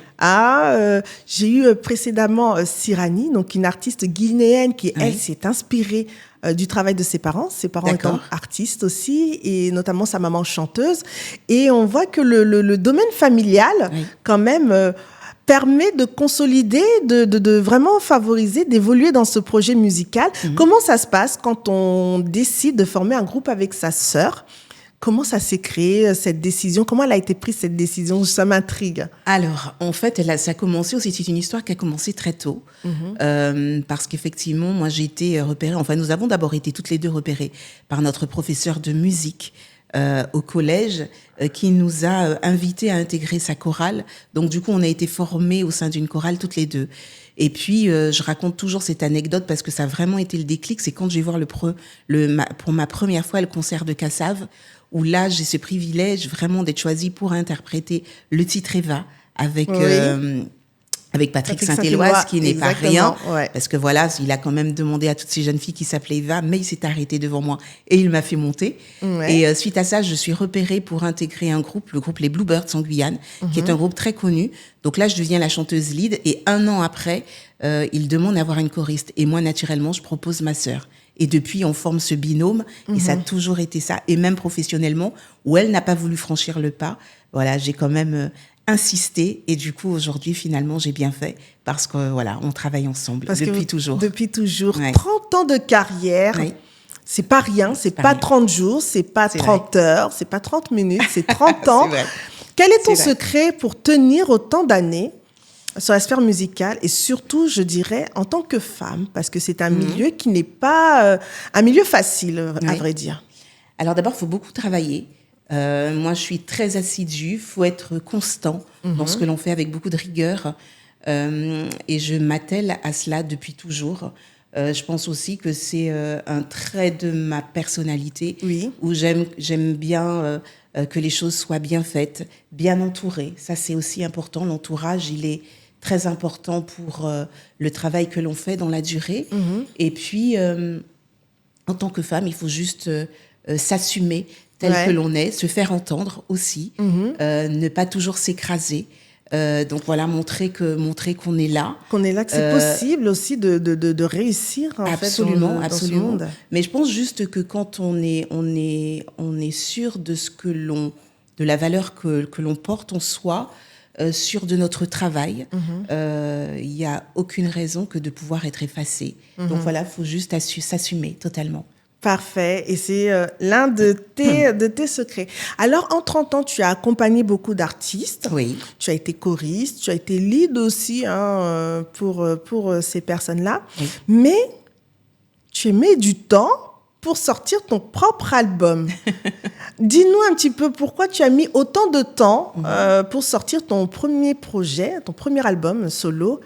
J'ai eu précédemment Sirani, donc une artiste guinéenne qui, elle, s'est inspirée du travail de ses parents. Ses parents étant artistes aussi, et notamment sa maman chanteuse. Et on voit que le domaine familial, quand même, permet de consolider, de vraiment favoriser, d'évoluer dans ce projet musical. Comment ça se passe quand on décide de former un groupe avec sa sœur ? Comment ça s'est créé, cette décision ? Comment elle a été prise, cette décision ? Ça m'intrigue. Alors, en fait, ça a commencé aussi, c'est une histoire qui a commencé très tôt. Parce qu'effectivement, moi, j'ai été repérée, enfin, nous avons d'abord été toutes les deux repérées par notre professeur de musique au collège, qui nous a invités à intégrer sa chorale. Donc, du coup, on a été formés au sein d'une chorale toutes les deux. Et puis, je raconte toujours cette anecdote parce que ça a vraiment été le déclic. C'est quand j'ai voir pour ma première fois le concert de Kassav, où là, j'ai ce privilège vraiment d'être choisie pour interpréter le titre Eva avec avec Patrick Patrick Saint-Éloi, Saint-Éloi, ce qui n'est pas exactement, rien, ouais. parce que voilà, il a quand même demandé à toutes ces jeunes filles qui s'appelaient Eva, mais il s'est arrêté devant moi et il m'a fait monter. Ouais. Et suite à ça, je suis repérée pour intégrer un groupe, le groupe Les Bluebirds en Guyane, qui est un groupe très connu. Donc là, je deviens la chanteuse lead et 1 an après, il demande d'avoir une choriste. Et moi, naturellement, je propose ma sœur. Et depuis, on forme ce binôme et ça a toujours été ça. Et même professionnellement, où elle n'a pas voulu franchir le pas, voilà, j'ai quand même insisté. Et du coup, aujourd'hui, finalement, j'ai bien fait parce que voilà, on travaille ensemble depuis toujours. Depuis toujours. Ouais. 30 ans de carrière. Oui. C'est pas rien, c'est pas pas rien. 30 jours, c'est pas C'est 30 heures, c'est pas 30 minutes, c'est 30 ans. C'est vrai. Quel est ton C'est vrai. secret pour tenir autant d'années sur la sphère musicale et surtout, je dirais, en tant que femme, parce que c'est un milieu qui n'est pas un milieu facile, à Oui. vrai dire. Alors d'abord, il faut beaucoup travailler. Moi, je suis très assidue. Il faut être constant dans ce que l'on fait avec beaucoup de rigueur. Et je m'attelle à cela depuis toujours. Je pense aussi que c'est un trait de ma personnalité Oui. où j'aime bien que les choses soient bien faites, bien entourées. Ça, c'est aussi important. L'entourage, il est très important pour le travail que l'on fait dans la durée. Et puis, en tant que femme, il faut juste s'assumer tel Ouais. que l'on est, se faire entendre aussi, ne pas toujours s'écraser. Donc voilà, montrer qu'on est là. Qu'on est là, que c'est possible aussi de réussir en Absolument, fait, dans ce absolument. monde. Mais je pense juste que quand on est sûr de ce que de la valeur que l'on porte en soi, sûr de notre travail, il y a aucune raison que de pouvoir être effacé. Donc voilà, il faut juste s'assumer totalement. Parfait. Et c'est l'un de tes secrets. Alors, en 30 ans, tu as accompagné beaucoup d'artistes. Oui. Tu as été choriste, tu as été lead aussi pour ces personnes-là. Oui. Mais tu mets du temps pour sortir ton propre album. Dis-nous un petit peu pourquoi tu as mis autant de temps pour sortir ton premier projet, ton premier album solo,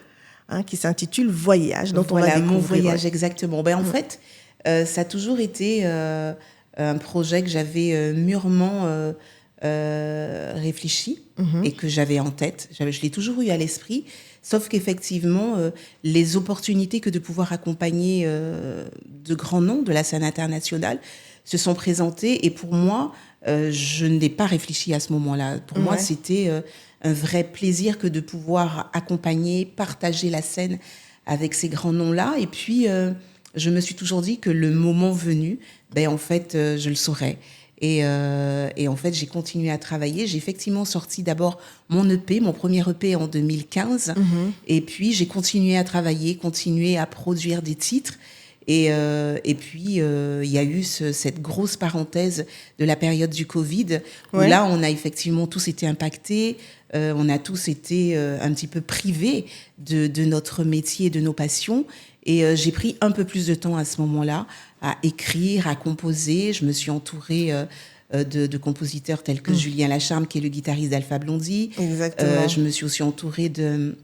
qui s'intitule Voyage, dont on va Voilà, découvrir. mon voyage, exactement. Ben, en fait, ça a toujours été un projet que j'avais mûrement réfléchi et que j'avais en tête. Je l'ai toujours eu à l'esprit, sauf qu'effectivement, les opportunités que de pouvoir accompagner de grands noms de la scène internationale se sont présentées. Et pour moi, je n'ai pas réfléchi à ce moment-là. Pour moi, c'était un vrai plaisir que de pouvoir accompagner, partager la scène avec ces grands noms-là. Et puis, je me suis toujours dit que le moment venu, ben, en fait, je le saurais. Et en fait, j'ai continué à travailler. J'ai effectivement sorti d'abord mon EP, mon premier EP en 2015. Et puis, j'ai continué à travailler, continué à produire des titres. Et puis, il y a eu cette grosse parenthèse de la période du Covid, où là, on a effectivement tous été impactés, on a tous été un petit peu privés de notre métier, de nos passions. Et j'ai pris un peu plus de temps à ce moment-là à écrire, à composer. Je me suis entourée de compositeurs tels que Julien Lacharme, qui est le guitariste d'Alpha Blondy. Exactement. Je me suis aussi entourée de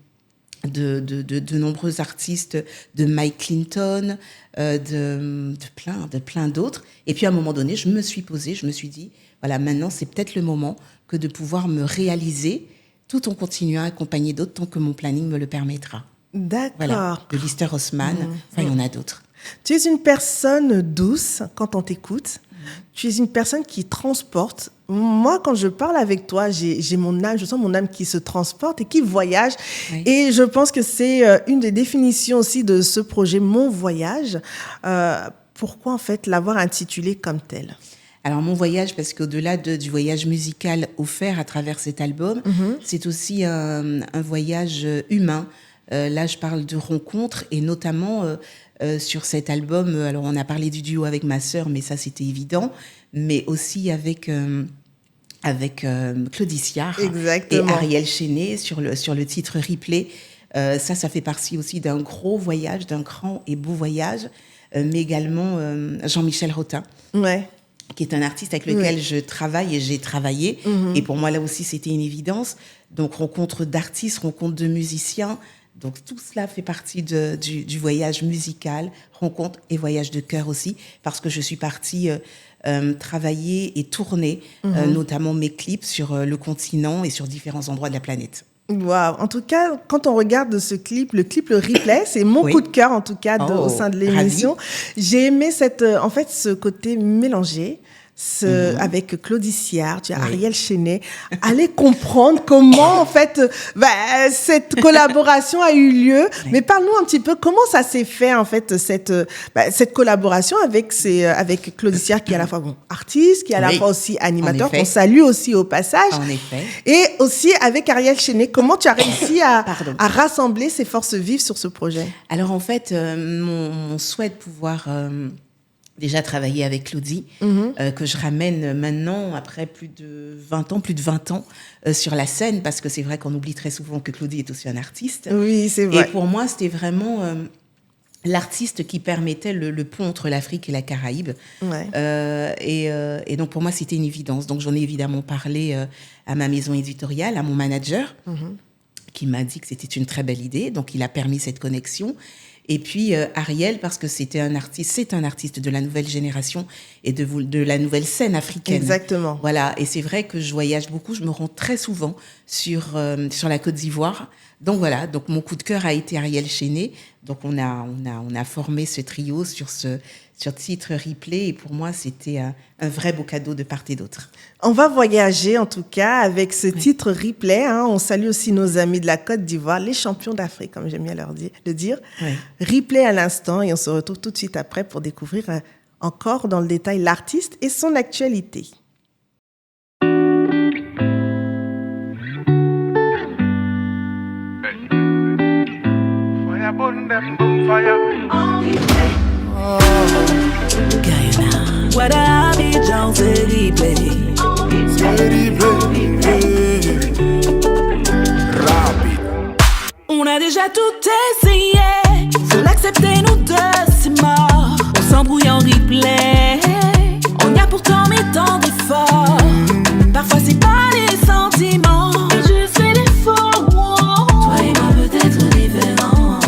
nombreux artistes, de Mike Clinton, de plein d'autres. Et puis à un moment donné, je me suis posée, je me suis dit, voilà, maintenant c'est peut-être le moment que de pouvoir me réaliser tout en continuant à accompagner d'autres tant que mon planning me le permettra. D'accord. Voilà, de Lister Haussmann, enfin il y en a d'autres. Tu es une personne douce quand on t'écoute. Tu es une personne qui transporte. Moi, quand je parle avec toi, j'ai mon âme, je sens mon âme qui se transporte et qui voyage. Oui. Et je pense que c'est une des définitions aussi de ce projet, Mon Voyage. Pourquoi, en fait, l'avoir intitulé comme tel ? Alors, mon voyage, parce qu'au-delà du voyage musical offert à travers cet album, c'est aussi un voyage humain. Là, je parle de rencontres et notamment sur cet album. Alors, on a parlé du duo avec ma sœur, mais ça, c'était évident. Mais aussi avec Claudie Siard et Ariel Chenet sur le titre Replay. Ça fait partie aussi d'un gros voyage, d'un grand et beau voyage. Mais également Jean-Michel Rotin. Ouais. Qui est un artiste avec lequel je travaille et j'ai travaillé. Et pour moi, là aussi, c'était une évidence. Donc, rencontre d'artistes, rencontre de musiciens. Donc, tout cela fait partie du voyage musical, rencontre et voyage de cœur aussi, parce que je suis partie travailler et tourner, notamment mes clips sur le continent et sur différents endroits de la planète. Waouh. En tout cas, quand on regarde ce clip, le replay, c'est mon Oui. coup de cœur en tout cas Oh, au sein de l'émission. J'ai aimé en fait, ce côté mélangé. Avec Claudie Siard, tu as Ariel Chenet, aller comprendre comment en fait cette collaboration a eu lieu. Oui. Mais parle-nous un petit peu comment ça s'est fait en fait cette collaboration avec Claudie Siard qui est à la fois artiste, qui est à la Oui. fois aussi animateur, En effet. qu'on salue aussi au passage. En effet. Et aussi avec Ariel Chenet, comment tu as réussi Pardon. à rassembler ces forces vives sur ce projet? Alors en fait, mon souhait de pouvoir déjà travailler avec Claudie, que je ramène maintenant, après plus de 20 ans, sur la scène, parce que c'est vrai qu'on oublie très souvent que Claudie est aussi un artiste. Oui, c'est Et vrai. pour moi, c'était vraiment l'artiste qui permettait le pont entre l'Afrique et la Caraïbe. Ouais. Et donc pour moi, c'était une évidence. Donc j'en ai évidemment parlé à ma maison éditoriale, à mon manager, qui m'a dit que c'était une très belle idée. Donc il a permis cette connexion. Et puis Ariel, parce que c'est un artiste de la nouvelle génération et de la nouvelle scène africaine. Exactement. Voilà, et c'est vrai que je voyage beaucoup, je me rends très souvent sur la Côte d'Ivoire. Donc voilà, donc mon coup de cœur a été Ariel Chenet. Donc on a formé ce trio sur titre replay, et pour moi c'était un vrai beau cadeau de part et d'autre. On va voyager en tout cas avec ce titre replay. On salue aussi nos amis de la Côte d'Ivoire, les champions d'Afrique, comme j'aime bien le dire. Oui. Replay à l'instant, et on se retrouve tout de suite après pour découvrir encore dans le détail l'artiste et son actualité. Fire burn them, boom fire. Guyana. Voilà, Abidjan, c'est replay. Rapide. On a déjà tout essayé. Faut l'accepter, nous deux, c'est mort. On s'embrouille en replay. On y a pourtant mis tant d'efforts. Parfois, c'est pas les sentiments. Et je fais l'effort. Toi et moi, peut-être différents.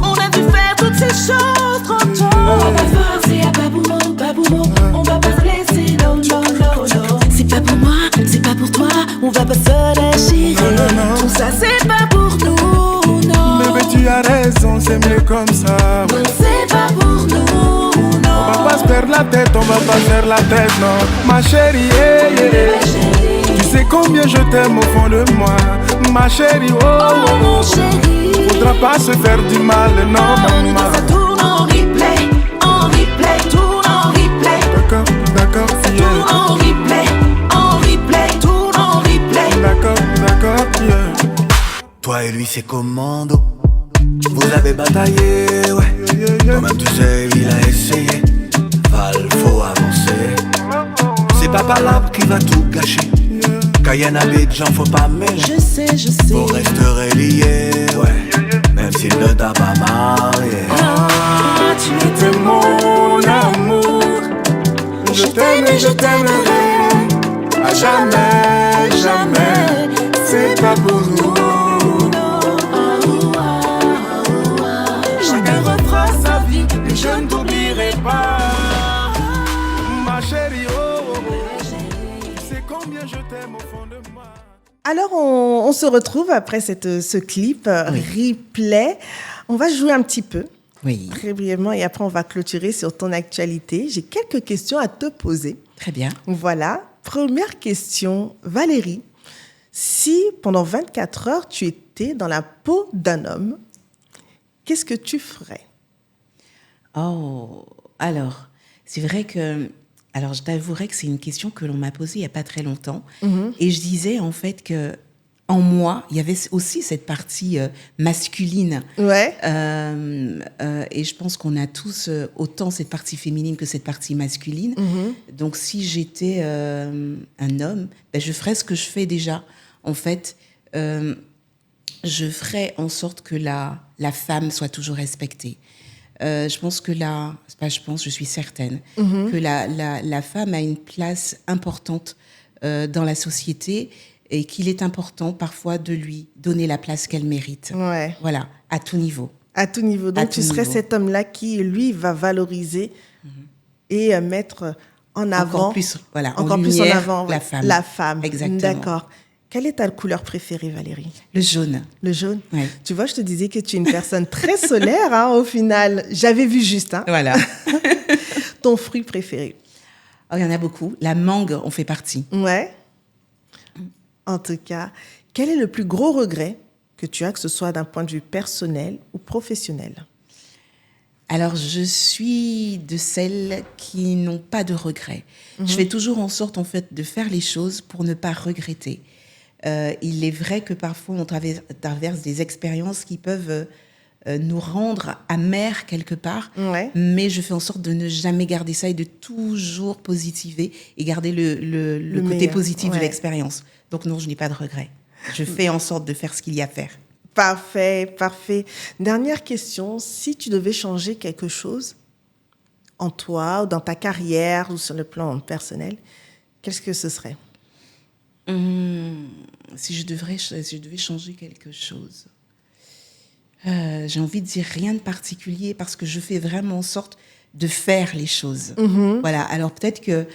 On a dû faire toutes ces choses trop tôt. On va pas forcer, y'a pas pour mot, pas pour mot. On va pas se laisser, no, no, no, no. C'est pas pour moi, c'est pas pour toi. On va pas se déchirer. Non, non, non. Tout ça, c'est pas pour nous, non. Bébé, tu as raison, c'est mieux comme ça. Ouais. Non, c'est pas pour nous, On non. va pas se perdre la tête, on va pas faire la tête, non. Ma chérie, yeah, yeah. Ma chérie, Tu sais combien je t'aime au fond de moi. Ma chérie, oh, oh oh, mon oh. chéri. Faudra pas se faire du mal, non, Nous maman. deux, ça tourne en replay, tourne en replay. D'accord, d'accord, Tourne yeah. en replay, tourne en replay. D'accord, d'accord, yeah. Toi et lui c'est commando. Vous avez bataillé, ouais. Yeah, yeah, yeah. Toi-même tu sais, il a essayé. Val, faut avancer. C'est pas l'arbre qui va tout gâcher. Cayenne, Abidjan, faut pas mêler. Je sais. Vous resterez liés, ouais. Même s'il ne t'a pas marié. Ah, tu étais Mon amour, je t'aime et je t'aimerai. À jamais, jamais. C'est pas pour nous. Chacun refera sa vie, mais je ne t'oublierai pas. Ma chérie, oh, oh, oh. Tu sais combien je t'aime au fond de moi. Alors, on se retrouve après ce clip replay. On va jouer un petit peu, Oui, très brièvement, et après on va clôturer sur ton actualité. J'ai quelques questions à te poser. très bien. Voilà. Première question, Valérie. Si pendant 24 heures, tu étais dans la peau d'un homme, qu'est-ce que tu ferais? Oh, alors, c'est vrai que... Alors, je t'avouerai que c'est une question que l'on m'a posée il n'y a pas très longtemps. Et je disais, en fait, que en moi, il y avait aussi cette partie masculine. Ouais. Et je pense qu'on a tous autant cette partie féminine que cette partie masculine. Donc, si j'étais un homme, ben, je ferais ce que je fais déjà. En fait, je ferais en sorte que la femme soit toujours respectée. Je pense que je suis certaine que la femme a une place importante dans la société et qu'il est important parfois de lui donner la place qu'elle mérite. Ouais. Voilà, à tout niveau. À tout niveau. Donc, À tu tout serais niveau. cet homme-là qui, lui, va valoriser et mettre en avant. Encore plus, voilà, Encore en plus en lumière, avant la femme. La femme. Exactement. D'accord. Quelle est ta couleur préférée, Valérie? Le jaune. Le jaune? Ouais. Tu vois, je te disais que tu es une personne très solaire, hein, au final. J'avais vu juste. Hein. Voilà. Ton fruit préféré? Oh, il y en a beaucoup. La mangue en fait partie. Ouais. En tout cas, quel est le plus gros regret que tu as, que ce soit d'un point de vue personnel ou professionnel? Alors, je suis de celles qui n'ont pas de regrets. Je fais toujours en sorte, en fait, de faire les choses pour ne pas regretter. Il est vrai que parfois, on traverse des expériences qui peuvent nous rendre amers quelque part, Ouais. mais je fais en sorte de ne jamais garder ça et de toujours positiver et garder le côté meilleur, positif ouais. de l'expérience. Donc non, je n'ai pas de regrets. Je fais en sorte de faire ce qu'il y a à faire. Parfait, parfait. Dernière question, si tu devais changer quelque chose en toi, ou dans ta carrière, ou sur le plan personnel, qu'est-ce que ce serait? Si je devais changer quelque chose, j'ai envie de dire rien de particulier parce que je fais vraiment en sorte de faire les choses. Voilà. Alors peut-être que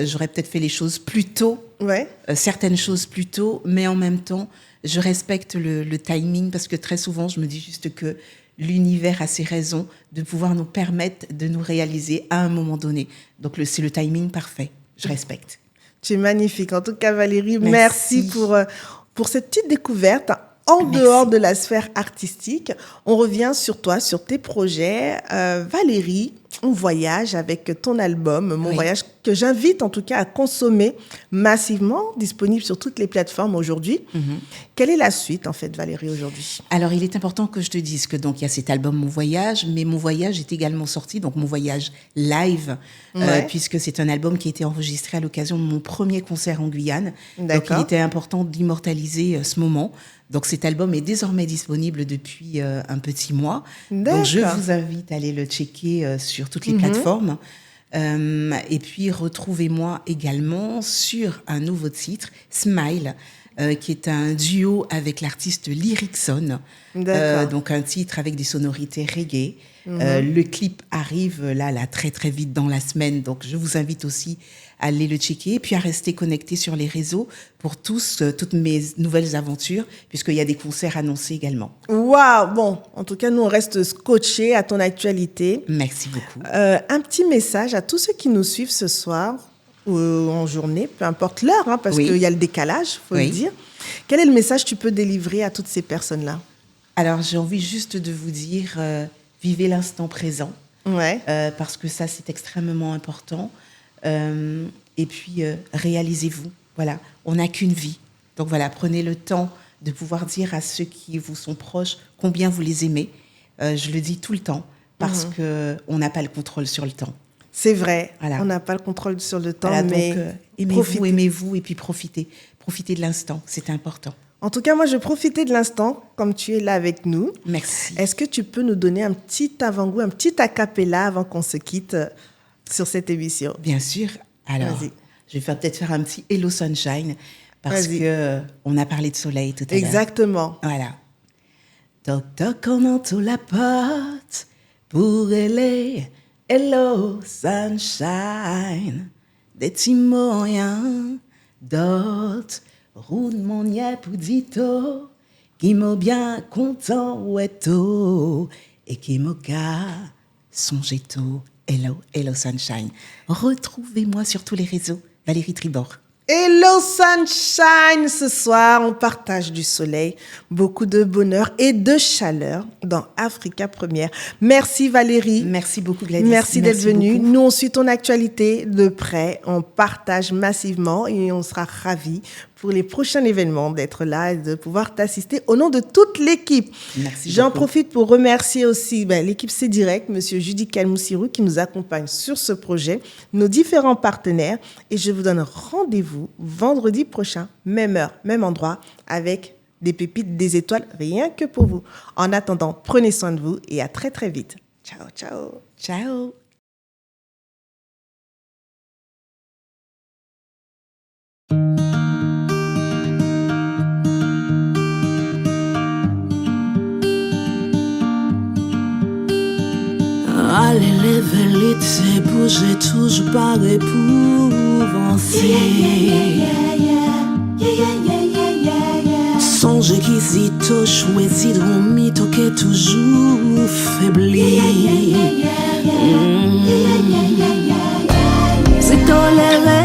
j'aurais peut-être fait les choses plus tôt, Ouais. certaines choses plus tôt, mais en même temps, je respecte le timing parce que très souvent, je me dis juste que l'univers a ses raisons de pouvoir nous permettre de nous réaliser à un moment donné. Donc c'est le timing parfait. Je respecte. Tu es magnifique. En tout cas, Valérie, Merci. merci pour cette petite découverte en Merci. dehors de la sphère artistique. On revient sur toi, sur tes projets. Valérie, on voyage avec ton album, Mon Oui. Voyage, que j'invite en tout cas à consommer massivement, disponible sur toutes les plateformes aujourd'hui. Quelle est la suite, en fait, Valérie, aujourd'hui? Alors, il est important que je te dise que donc il y a cet album Mon Voyage, mais Mon Voyage est également sorti, donc Mon Voyage live, Ouais. puisque c'est un album qui a été enregistré à l'occasion de mon premier concert en Guyane. Donc, D'accord. il était important d'immortaliser ce moment. Donc, cet album est désormais disponible depuis un petit mois. Donc, je D'accord. vous invite à aller le checker sur toutes les plateformes. Et puis, retrouvez-moi également sur un nouveau titre, Smile, qui est un duo avec l'artiste Lyricson. D'accord. Donc, un titre avec des sonorités reggae. Le clip arrive là très, très vite dans la semaine. Donc, je vous invite aussi à aller le checker et puis à rester connecté sur les réseaux pour toutes mes nouvelles aventures, puisqu'il y a des concerts annoncés également. Waouh! Bon, en tout cas, nous, on reste scotchés à ton actualité. Merci beaucoup. Un petit message à tous ceux qui nous suivent ce soir ou en journée, peu importe l'heure, hein, parce Oui. qu'il y a le décalage, faut Oui. le dire. Quel est le message que tu peux délivrer à toutes ces personnes-là? Alors, j'ai envie juste de vous dire, vivez l'instant présent, Ouais. parce que ça, c'est extrêmement important. Et puis, réalisez-vous. Voilà, on n'a qu'une vie. Donc voilà, prenez le temps de pouvoir dire à ceux qui vous sont proches combien vous les aimez. Je le dis tout le temps, parce qu'on n'a pas le contrôle sur le temps. C'est vrai, Voilà. on n'a pas le contrôle sur le temps, Voilà, mais donc, profitez. aimez-vous et puis profitez. Profitez de l'instant, c'est important. En tout cas, moi, je profitais de l'instant, comme tu es là avec nous. Merci. Est-ce que tu peux nous donner un petit avant-goût, un petit a cappella avant qu'on se quitte sur cette émission? Bien sûr. Alors, Vas-y. je vais peut-être faire un petit Hello Sunshine, parce Vas-y. que on a parlé de soleil tout à l'heure. Exactement. Voilà. Toc toc, on entend la porte pour aller. Hello sunshine, des petits moyens d'autres, roue de mon niapoudito, qui m'a bien content ouetto, et qui m'a qu'à songer tôt. Hello, hello sunshine. Retrouvez-moi sur tous les réseaux, Valérie Tribord. Hello Sunshine! Ce soir, on partage du soleil, beaucoup de bonheur et de chaleur dans Africa Première. Merci Valérie. Merci beaucoup, Gladys. Merci d'être venue. beaucoup. Nous, on suit ton actualité de près. On partage massivement et on sera ravis pour les prochains événements d'être là et de pouvoir t'assister au nom de toute l'équipe. Merci J'en beaucoup. profite pour remercier aussi l'équipe C'est Direct, Monsieur Judy Kalmoussirou, qui nous accompagne sur ce projet, nos différents partenaires. Et je vous donne rendez-vous vendredi prochain, même heure, même endroit, avec des pépites, des étoiles, rien que pour vous. En attendant, prenez soin de vous et à très très vite. Ciao, ciao. Ciao. Allez, les velites, c'est bouger, toujours pas épouvancer. Songe qui si to choisi de mytho qui toujours faibli. Si toléré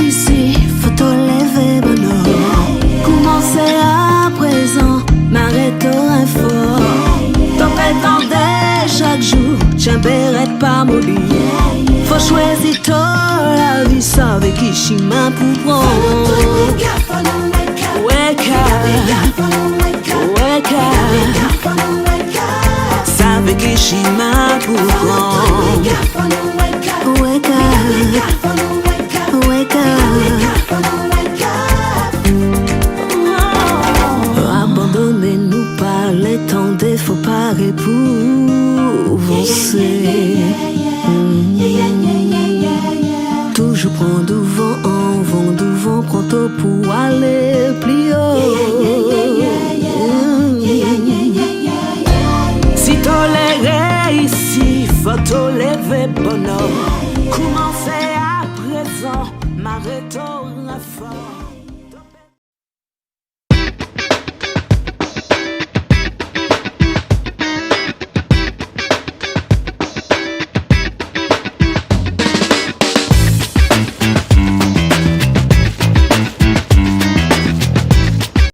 ici, faut tolérer bonheur. Commencez à présent, m'arrête un fort. T'en prétendais chaque jour, j'aimerais pas mourir. Faut choisir toi la vie, savez qui chemin pour prendre. Wake up, wake up, savez qui chemin pour prendre. Wake up, wake up. Abandonnez-nous par les temps des faux paris pour avancer. Toujours prendre du vent en vent, du vent prend au pour aller plus haut. Si toléré ici, faut tolérer bonheur. Commencez à présent, m'arrêtons la force.